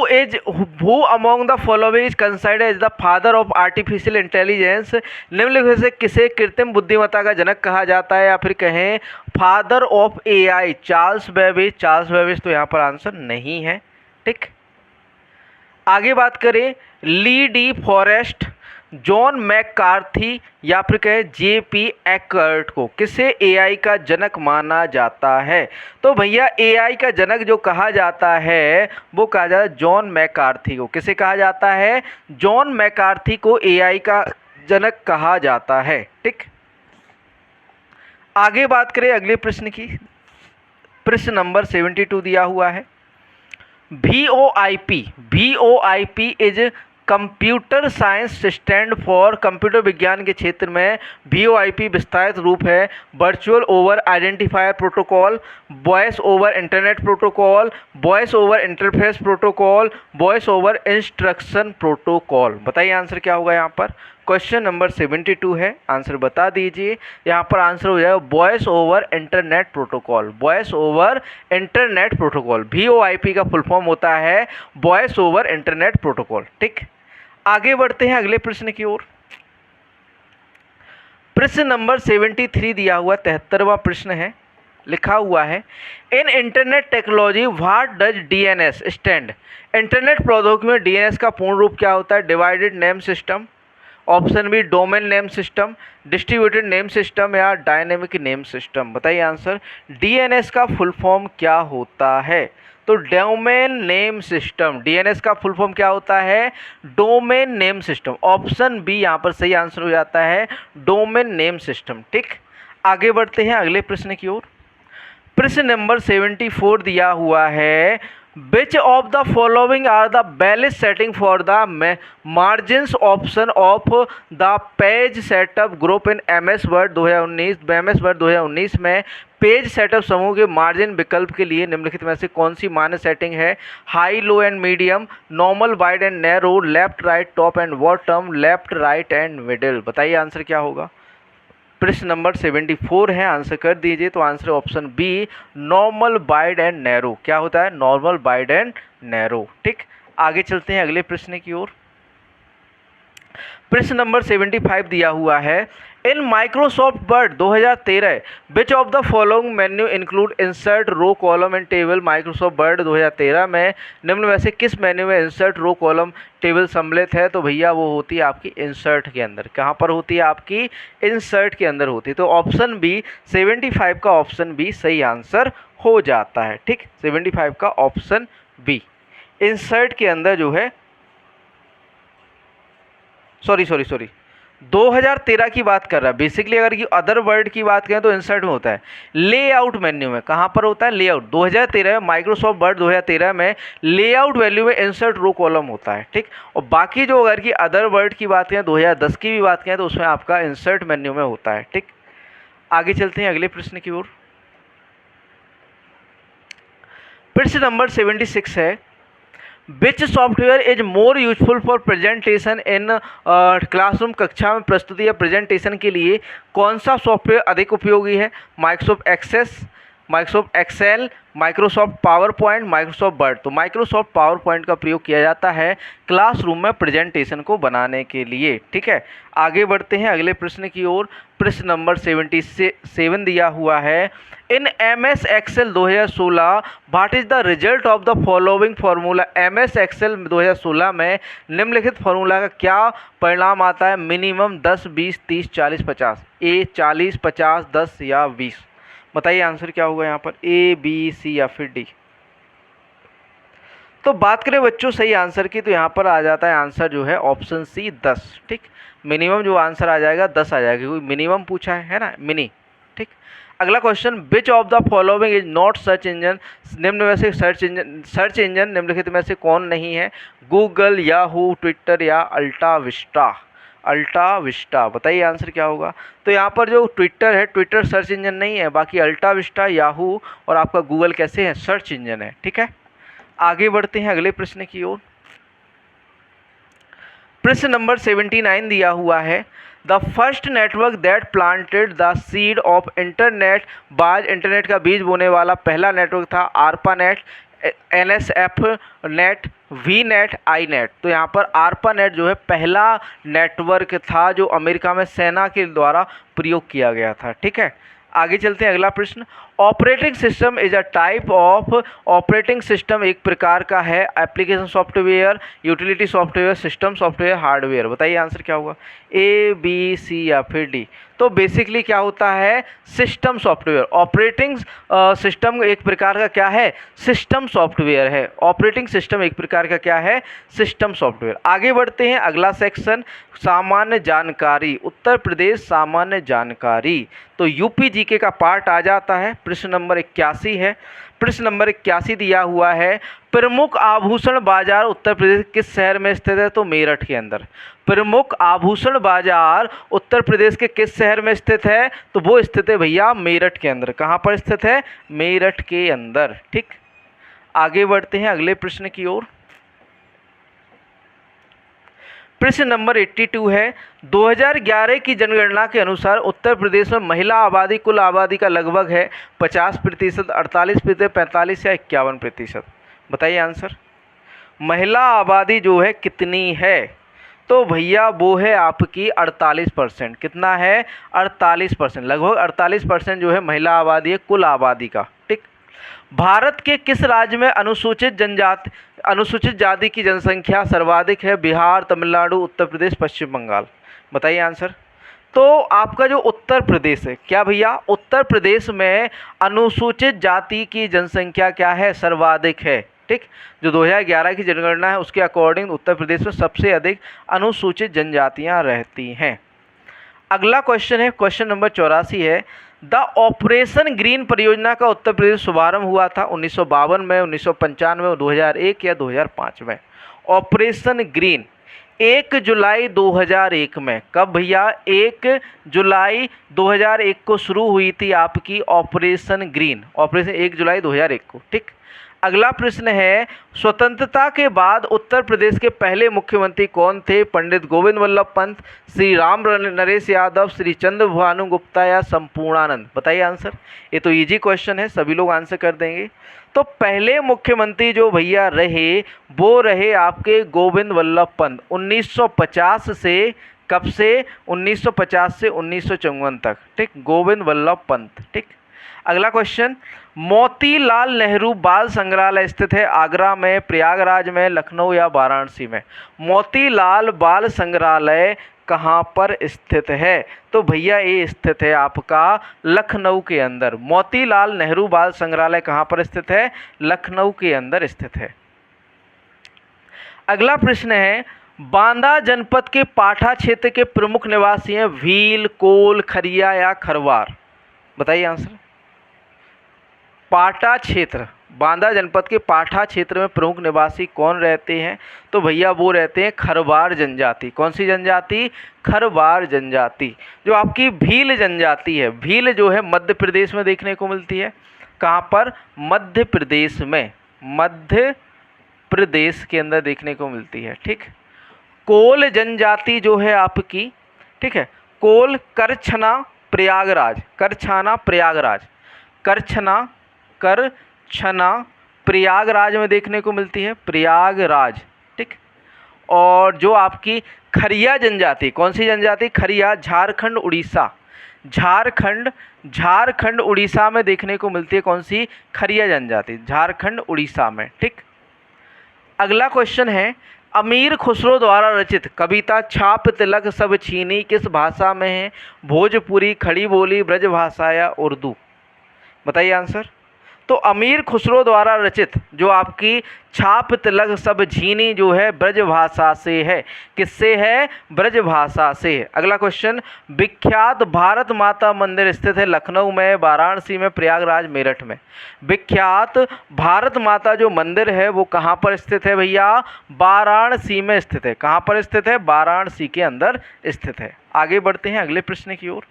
among the following is considered as the father of artificial intelligence. निम्नलिखित से किसे कृत्रिम बुद्धिमत्ता का जनक कहा जाता है, या फिर कहें father of AI? Charles Babbage. Charles Babbage तो यहाँ पर आंसर नहीं है। ठीक, आगे बात करें, ली डी फॉरेस्ट, जॉन मैककार्थी, या फिर कहें जेपी एकर्ट को किसे एआई का जनक माना जाता है? तो भैया एआई का जनक जो कहा जाता है वो कहा जाता है जॉन मैककार्थी को। किसे कहा जाता है? जॉन मैककार्थी को एआई का जनक कहा जाता है। ठीक, आगे बात करें अगले प्रश्न की, प्रश्न नंबर 72 दिया हुआ है, VOIP is computer science stand for, computer विज्ञान के क्षेत्र में VOIP विस्तारित रूप है virtual over identifier protocol, voice over internet protocol, voice over interface protocol, voice over instruction protocol. बताइए आंसर क्या होगा यहाँ पर? क्वेश्चन नंबर 72 है, आंसर बता दीजिए। यहाँ पर आंसर हो जाएगा voice over internet protocol. Voice over internet protocol, VOIP का फुल फॉर्म होता है वॉइस ओवर इंटरनेट प्रोटोकॉल। ठीक, आगे बढ़ते हैं अगले प्रश्न की ओर। प्रश्न नंबर 73 दिया हुआ 73वां प्रश्न है, लिखा हुआ है, in internet technology what does DNS stand. Internet प्रौद्योगिकी में DNS का पूर्ण रूप क्या होता है? Divided name system, option B domain name system, distributed name system, या डायनेमिक नेम सिस्टम। बताइए आंसर, DNS का फुल फॉर्म क्या होता है? तो डोमेन नेम सिस्टम। DNS का फुल फॉर्म क्या होता है? Domain name system. Option B यहाँ पर सही आंसर हो जाता है, डोमेन नेम सिस्टम। ठीक, आगे बढ़ते हैं अगले प्रश्न की ओर। प्रश्न नंबर 74 दिया हुआ है, which of the following are the balance setting for the margins option of the page setup group in MS Word 2019। MS Word 2019 में पेज सेटअप समूह के मार्जिन विकल्प के लिए निम्नलिखित में से कौन सी मान्य सेटिंग है? High, low and medium, normal, wide and narrow, left right, top and bottom, left right and middle. बताइए आंसर क्या होगा? प्रश्न नंबर 74 है, आंसर कर दीजिए। तो answer option B, normal, wide and narrow. क्या होता है? Normal, wide and narrow. ठीक, आगे चलते हैं अगले प्रश्न की ओर। प्रश्न नंबर 75 दिया हुआ है, in Microsoft Word 2013 which of the following menu include insert, row, column and table. Microsoft Word 2013 में निम्न में से किस मेन्यू में इंसर्ट, रो, कॉलम, टेबल सम्मिलित है? तो भैया वो होती है आपकी इंसर्ट के अंदर। कहाँ पर होती है? आपकी इंसर्ट के अंदर होती है। तो ऑप्शन बी 75 का ऑप्शन बी सही आंसर हो जाता है। ठीक, 75 का ऑप्शन बी इंसर्ट के अंदर जो है, सॉरी 2013 की बात कर रहा है बेसिकली। अगर की अदर वर्ड की बात करें तो इंसर्ट में होता है लेआउट मेन्यू में। कहाँ पर होता है? लेआउट। 2013 में माइक्रोसॉफ्ट वर्ड 2013 में लेआउट वैल्यू में इंसर्ट, रो, कॉलम होता है। ठीक, और बाकी जो अगर की अदर वर्ड की बात करें 2010 की भी बात करें तो उसमें आपका इंसर्ट मेन्यू में होता है। ठीक, आगे चलते हैं अगले प्रश्न की ओर। प्रश्न नंबर 76 है, विच software is more useful for presentation in classroom. कक्षा में प्रस्तुति या प्रेजेंटेशन के लिए कौन सा सॉफ्टवेयर अधिक उपयोगी है? Microsoft Access, Microsoft Excel, Microsoft PowerPoint, Microsoft Word. तो माइक्रोसॉफ्ट पावर पॉइंट का प्रयोग किया जाता है क्लासरूम में प्रेजेंटेशन को बनाने के लिए। ठीक है, आगे बढ़ते हैं अगले प्रश्न की ओर। प्रश्न नंबर 77 दिया हुआ है, in MS Excel 2016 what is the result of the following formula. MS Excel 2016 में निम्नलिखित फार्मूला का क्या परिणाम आता है? मिनिमम 10, 20, 30, 40, 50। ए 40, 50, 10 या 20। बताइए आंसर क्या होगा यहाँ पर? A, B, C या फिर D। तो बात करें बच्चों सही आंसर की, तो यहाँ पर आ जाता है आंसर जो है ऑप्शन सी 10। ठीक, मिनिमम जो आंसर आ जाएगा 10 आ जाएगा, क्योंकि मिनिमम पूछा है ना, मिनी। ठीक, अगला question, which of the following is not search engine. निम्न में से सर्च इंजन निम्नलिखित में से कौन नहीं है? गूगल, याहू, ट्विटर या अल्टा विस्टा। अल्टा विस्टा। बताइए आंसर क्या होगा। तो यहाँ पर जो ट्विटर है, ट्विटर सर्च इंजन नहीं है, बाकी अल्टा विस्टा, याहू और आपका गूगल कैसे है, सर्च इंजन है। ठीक है, आगे बढ़ते हैं अगले प्रश्न की ओर। प्रश्न नंबर 79 दिया हुआ है, the first network that planted the seed of internet was, internet का बीज बोने वाला पहला नेटवर्क था ARPANET, NSFNET, V net, I net. तो यहाँ पर आरपा नेट जो है पहला नेटवर्क था जो अमेरिका में सेना के द्वारा प्रयोग किया गया था। ठीक है, आगे चलते हैं अगला प्रश्न। Operating system is a type of, operating system एक प्रकार का है, application software, utility software, system software, hardware. बताइए आंसर क्या होगा, ए बी सी या फिर डी। तो बेसिकली क्या होता है, सिस्टम सॉफ्टवेयर। ऑपरेटिंग सिस्टम एक प्रकार का क्या है, सिस्टम सॉफ्टवेयर है। ऑपरेटिंग सिस्टम एक प्रकार का क्या है, सिस्टम सॉफ्टवेयर। आगे बढ़ते हैं अगला सेक्शन, सामान्य जानकारी, उत्तर प्रदेश सामान्य जानकारी। तो यूपी जीके का पार्ट आ जाता है। प्रश्न नंबर 81 है। प्रश्न नंबर 81 दिया हुआ है, प्रमुख आभूषण बाजार उत्तर प्रदेश किस शहर में स्थित है, तो मेरठ के अंदर। प्रमुख आभूषण बाजार उत्तर प्रदेश के किस शहर में स्थित है, तो वो स्थित है भैया मेरठ के अंदर। कहाँ पर स्थित है, मेरठ के अंदर। ठीक, आगे बढ़ते हैं अगले प्रश्न की ओर। प्रश्न नंबर 82 है, 2011 की जनगणना के अनुसार उत्तर प्रदेश में महिला आबादी कुल आबादी का लगभग है 50%, 48%, 45 या 51%। बताइए आंसर। महिला आबादी जो है कितनी है, तो भैया वो है आपकी 48%। कितना है, 48%, लगभग 48% जो है महिला आबादी है कुल आबादी का। ठीक, भारत के किस राज्य में अनुसूचित जाति की जनसंख्या सर्वाधिक है, बिहार, तमिलनाडु, उत्तर प्रदेश, पश्चिम बंगाल। बताइए आंसर। तो आपका जो उत्तर प्रदेश है, क्या भैया, उत्तर प्रदेश में अनुसूचित जाति की जनसंख्या क्या है, सर्वाधिक है। ठीक, जो 2011 की जनगणना है उसके अकॉर्डिंग उत्तर प्रदेश में सबसे अधिक अनुसूचित जनजातियां रहती हैं। अगला क्वेश्चन है, क्वेश्चन नंबर 84 है, द ऑपरेशन ग्रीन परियोजना का उत्तर प्रदेश शुभारंभ हुआ था 1952 में, 1995, 2001 या 2005 में। ऑपरेशन ग्रीन 1 जुलाई 2001 में, कब भैया, 1 जुलाई 2001 को शुरू हुई थी आपकी ऑपरेशन ग्रीन, ऑपरेशन 1 जुलाई 2001 को। ठीक, अगला प्रश्न है, स्वतंत्रता के बाद उत्तर प्रदेश के पहले मुख्यमंत्री कौन थे, पंडित गोविंद वल्लभ पंत, श्री राम नरेश यादव, श्री चंद्र भानु गुप्ता या संपूर्णानंद। बताइए आंसर। ये तो इजी क्वेश्चन है, सभी लोग आंसर कर देंगे। तो पहले मुख्यमंत्री जो भैया रहे वो रहे आपके गोविंद वल्लभ पंत, 1950 से, कब से, 1950 से 1954 तक। ठीक, गोविंद वल्लभ पंत। ठीक, अगला क्वेश्चन, मोतीलाल नेहरू बाल संग्रहालय स्थित है आगरा में, प्रयागराज में, लखनऊ या वाराणसी में। मोतीलाल बाल संग्रहालय कहाँ पर स्थित है, तो भैया ये स्थित है आपका लखनऊ के अंदर। मोतीलाल नेहरू बाल संग्रहालय कहाँ पर स्थित है, लखनऊ के अंदर स्थित है। अगला प्रश्न है, बांदा जनपद के पाठा क्षेत्र के प्रमुख निवासी हैं भील, कोल, खरिया या खरवार। बताइए आंसर। पाटा क्षेत्र, बांदा जनपद के पाठा क्षेत्र में प्रमुख निवासी कौन रहते हैं, तो भैया वो रहते हैं खरवार जनजाति। कौन सी जनजाति, खरवार जनजाति। जो आपकी भील जनजाति है, भील जो है मध्य प्रदेश में देखने को मिलती है। कहाँ पर, मध्य प्रदेश में, मध्य प्रदेश के अंदर देखने को मिलती है। ठीक, कोल जनजाति जो है आपकी, ठीक है, कोल करछना प्रयागराज, करछना प्रयागराज, करछना प्रयागराज में देखने को मिलती है, प्रयागराज। ठीक, और जो आपकी खरिया जनजाति, कौन सी जनजाति, खरिया, झारखंड उड़ीसा, झारखंड उड़ीसा में देखने को मिलती है। कौन सी, खरिया जनजाति, झारखंड उड़ीसा में। ठीक, अगला क्वेश्चन है, अमीर खुसरो द्वारा रचित कविता छाप तिलक सब छीनी किस भाषा में है, भोजपुरी, खड़ी बोली, ब्रजभाषा या उर्दू। बताइए आंसर। तो अमीर खुसरो द्वारा रचित जो आपकी छाप तिलक सब झीनी जो है ब्रजभाषा से है, किससे है? ब्रजभाषा से है। अगला क्वेश्चन, विख्यात भारत माता मंदिर स्थित है लखनऊ में, वाराणसी में, प्रयागराज, मेरठ में। विख्यात भारत माता जो मंदिर है वो कहाँ पर स्थित है भैया? वाराणसी में स्थित है। कहाँ पर स्थित है? वाराणसी के अंदर स्थित है। आगे बढ़ते हैं अगले प्रश्न की ओर।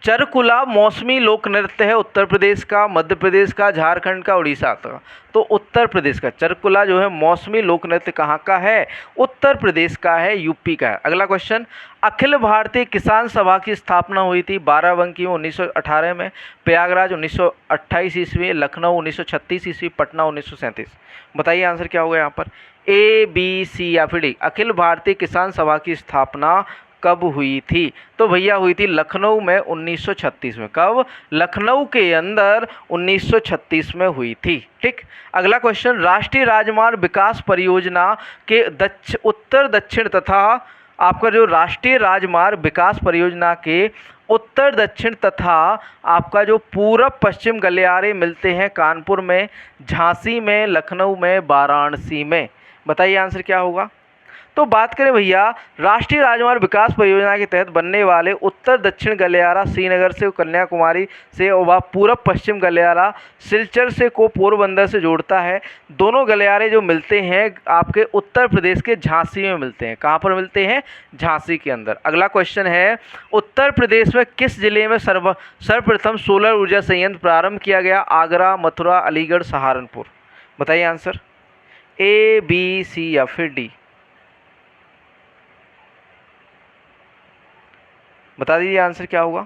चरकुला मौसमी लोक नृत्य है उत्तर प्रदेश का, मध्य प्रदेश का, झारखंड का, उड़ीसा का। तो उत्तर प्रदेश का चरकुला जो है मौसमी लोक नृत्य कहाँ का है? उत्तर प्रदेश का है, यूपी का है। अगला क्वेश्चन, अखिल भारतीय किसान सभा की स्थापना हुई थी बाराबंकी में 1918 में, प्रयागराज 1928 ईस्वी, लखनऊ 1936 ईस्वी, पटना 1937। बताइए आंसर क्या होगा यहाँ पर? ए, बी, सी या फिर डी। अखिल भारतीय किसान सभा की स्थापना कब हुई थी? तो भैया हुई थी लखनऊ में 1936 में। कब? लखनऊ के अंदर 1936 में हुई थी। ठीक। अगला क्वेश्चन, राष्ट्रीय राजमार्ग विकास परियोजना के उत्तर दक्षिण तथा आपका जो राष्ट्रीय राजमार्ग विकास परियोजना के उत्तर दक्षिण तथा आपका जो पूरब पश्चिम गलियारे मिलते हैं कानपुर में, झांसी में, लखनऊ में, वाराणसी में। बताइए आंसर क्या होगा? तो बात करें भैया राष्ट्रीय राजमार्ग विकास परियोजना के तहत बनने वाले उत्तर दक्षिण गलियारा श्रीनगर से कन्याकुमारी से और पूरब पश्चिम गलियारा सिलचर से को पोरबंदर से जोड़ता है। दोनों गलियारे जो मिलते हैं आपके उत्तर प्रदेश के झांसी में मिलते हैं। कहाँ पर मिलते हैं? झांसी के अंदर। अगला क्वेश्चन है, उत्तर प्रदेश में किस जिले में सर्वप्रथम सोलर ऊर्जा संयंत्र प्रारंभ किया गया? आगरा, मथुरा, अलीगढ़, सहारनपुर। बताइए आंसर? ए, बी, सी या फिर डी। बता दीजिए आंसर क्या होगा?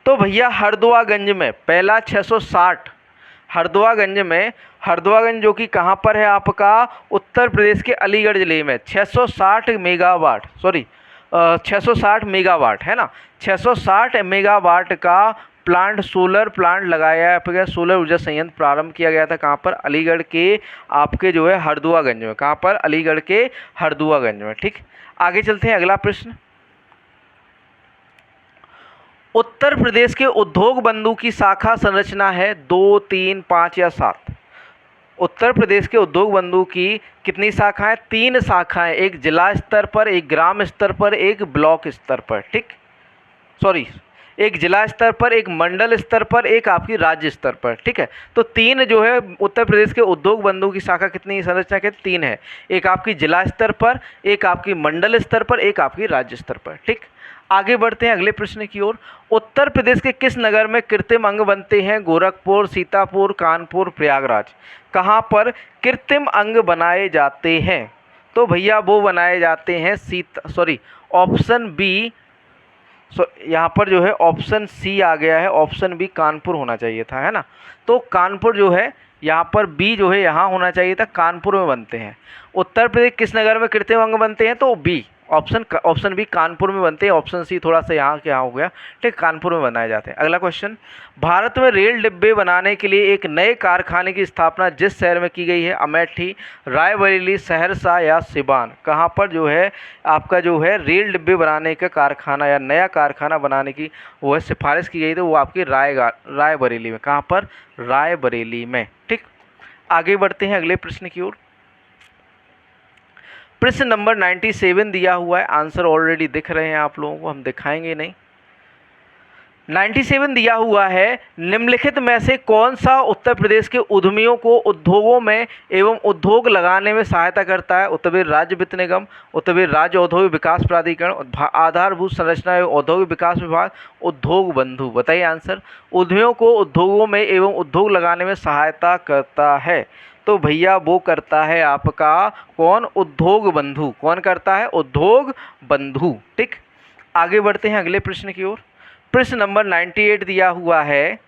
तो भैया हरदुआगंज में पहला 660 हरदुआगंज जो कि कहाँ पर है आपका? उत्तर प्रदेश के अलीगढ़ जिले में 660 मेगावाट 660 मेगावाट है ना, 660 मेगावाट का प्लांट सोलर प्लांट लगाया गया, सोलर ऊर्जा संयंत्र प्रारंभ किया गया था। कहाँ पर? अलीगढ़ के आपके जो है हरदुआगंज में। कहाँ पर? अलीगढ़ के हरदुआगंज में। ठीक। आगे चलते हैं अगला प्रश्न, उत्तर प्रदेश के उद्योग बंधु की शाखा संरचना है 2, 3, 5 या 7। उत्तर प्रदेश के उद्योग बंधु की कितनी शाखाएं? 3 शाखाएं, एक जिला स्तर पर, एक ग्राम स्तर पर, एक ब्लॉक स्तर पर। ठीक, सॉरी, एक जिला स्तर पर, एक मंडल स्तर पर, एक आपकी राज्य स्तर पर। ठीक है, तो 3 जो है उत्तर प्रदेश के उद्योग बंधु की शाखा कितनी संरचना के? 3 है। एक आपकी जिला स्तर पर, एक आपकी मंडल स्तर पर, एक आपकी राज्य स्तर पर। ठीक। आगे बढ़ते हैं अगले प्रश्न की ओर, उत्तर प्रदेश के किस नगर में कृत्रिम अंग बनते हैं? गोरखपुर, सीतापुर, कानपुर, प्रयागराज। कहाँ पर कृत्रिम अंग बनाए जाते हैं? तो भैया वो बनाए जाते हैं ऑप्शन बी, यहाँ पर जो है ऑप्शन सी आ गया है, ऑप्शन बी कानपुर होना चाहिए था, है ना। तो कानपुर जो है यहाँ पर, बी जो है यहाँ होना चाहिए था, कानपुर में बनते हैं। उत्तर प्रदेश किस नगर में कृत्रिम अंग बनते हैं? तो बी, ऑप्शन बी कानपुर में बनते हैं। ऑप्शन सी थोड़ा सा यहाँ क्या हो गया, ठीक, कानपुर में बनाए जाते हैं। अगला क्वेश्चन, भारत में रेल डिब्बे बनाने के लिए एक नए कारखाने की स्थापना जिस शहर में की गई है? अमेठी, रायबरेली, सहरसा या सिवान। कहाँ पर जो है आपका जो है रेल डिब्बे बनाने का कारखाना या नया कारखाना बनाने की वो है सिफारिश की गई थी, वो आपकी रायबरेली में। कहाँ पर? रायबरेली में। ठीक। आगे बढ़ते हैं अगले प्रश्न की ओर, प्रश्न नंबर 97 दिया हुआ है, आंसर ऑलरेडी दिख रहे हैं आप लोगों को, हम दिखाएंगे नहीं। 97 दिया हुआ है, निम्नलिखित में से कौन सा उत्तर प्रदेश के उद्यमियों को उद्योगों में एवं उद्योग लगाने में सहायता करता है? उत्तर प्रदेश राज्य वित्त निगम, उत्तर प्रदेश राज्य औद्योगिक विकास प्राधिकरण, आधारभूत संरचना एवं औद्योगिक विकास विभाग, उद्योग बंधु। बताइए आंसर। उद्यमियों को उद्योगों में एवं उद्योग लगाने में सहायता करता है, तो भैया वो करता है आपका कौन? उद्योग बंधु। कौन करता है? उद्योग बंधु। ठीक। आगे बढ़ते हैं अगले प्रश्न की ओर, प्रश्न नंबर 98 दिया हुआ है,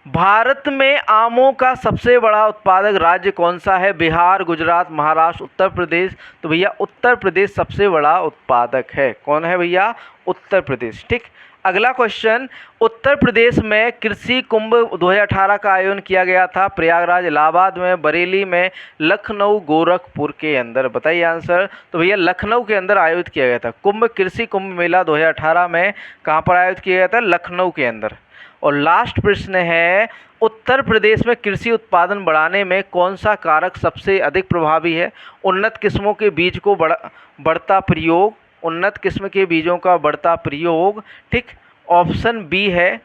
भारत में आमों का सबसे बड़ा उत्पादक राज्य कौन सा है? बिहार, गुजरात, महाराष्ट्र, उत्तर प्रदेश। तो भैया उत्तर प्रदेश सबसे बड़ा उत्पादक है। कौन है भैया? उत्तर प्रदेश। ठीक। अगला क्वेश्चन, उत्तर प्रदेश में कृषि कुंभ 2018 का आयोजन किया गया था प्रयागराज, इलाहाबाद में, बरेली में, लखनऊ, गोरखपुर के अंदर। बताइए आंसर। तो भैया लखनऊ के अंदर आयोजित किया गया था कुंभ, कृषि कुंभ मेला 2018 में कहाँ पर आयोजित किया गया था? लखनऊ के अंदर। और लास्ट प्रश्न है, उत्तर प्रदेश में कृषि उत्पादन बढ़ाने में कौन सा कारक सबसे अधिक प्रभावी है? उन्नत किस्मों के बीज को बढ़ता प्रयोग, उन्नत किस्म के बीजों का बढ़ता प्रयोग, ठीक। ऑप्शन बी है,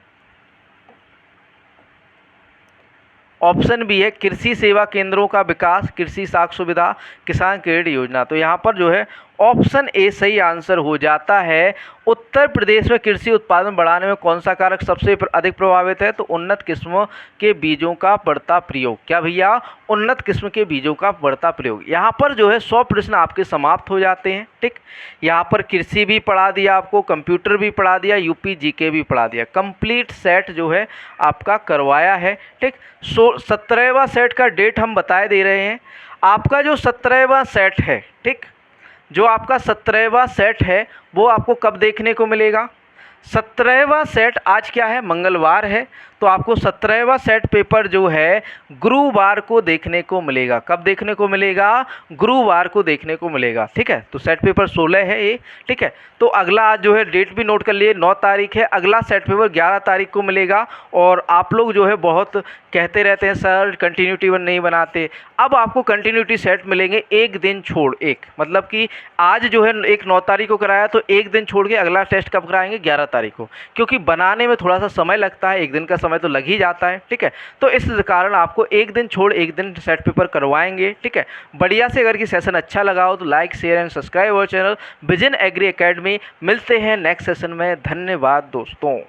ऑप्शन बी है कृषि सेवा केंद्रों का विकास, कृषि साख सुविधा, किसान क्रेडिट योजना। तो यहाँ पर जो है ऑप्शन ए सही आंसर हो जाता है। उत्तर प्रदेश में कृषि उत्पादन बढ़ाने में कौन सा कारक सबसे अधिक प्रभावित है? तो उन्नत किस्मों के बीजों का बढ़ता प्रयोग। क्या भैया? उन्नत किस्म के बीजों का बढ़ता प्रयोग। यहाँ पर जो है 100 प्रश्न आपके समाप्त हो जाते हैं, ठीक। यहाँ पर कृषि भी पढ़ा दिया आपको, कंप्यूटर भी पढ़ा दिया, यूपी जीके भी पढ़ा दिया, कंप्लीट सेट जो है आपका करवाया है, ठीक। 17वां सेट का डेट हम बताए दे रहे हैं। आपका जो 17वां सेट है, ठीक, जो आपका 17वां सेट है वो आपको कब देखने को मिलेगा? 17वां सेट आज क्या है? मंगलवार है। तो आपको 17वां सेट पेपर जो है गुरुवार को देखने को मिलेगा। कब देखने को मिलेगा? गुरुवार को देखने को मिलेगा, ठीक है। तो सेट पेपर 16 है ये, ठीक है। तो अगला आज जो है डेट भी नोट कर लिए, 9 तारीख है। अगला सेट पेपर 11 तारीख को मिलेगा। और आप लोग जो है बहुत कहते रहते हैं सर कंटिन्यूटी वन नहीं बनाते। अब आपको कंटिन्यूटी सेट मिलेंगे एक दिन छोड़ एक, मतलब कि आज जो है एक 9 तारीख को कराया तो एक दिन छोड़ के अगला टेस्ट कब कराएंगे? 11 तारीख को, क्योंकि बनाने में थोड़ा सा समय लगता है, एक दिन का समय तो लग ही जाता है, ठीक है। तो इस कारण आपको एक दिन छोड़ एक दिन सेट पेपर करवाएंगे, ठीक है। बढ़िया से अगर कि सेशन अच्छा लगा हो तो like share and subscribe our channel Vision Agri Academy. मिलते हैं नेक्स्ट सेशन में। धन्यवाद दोस्तों।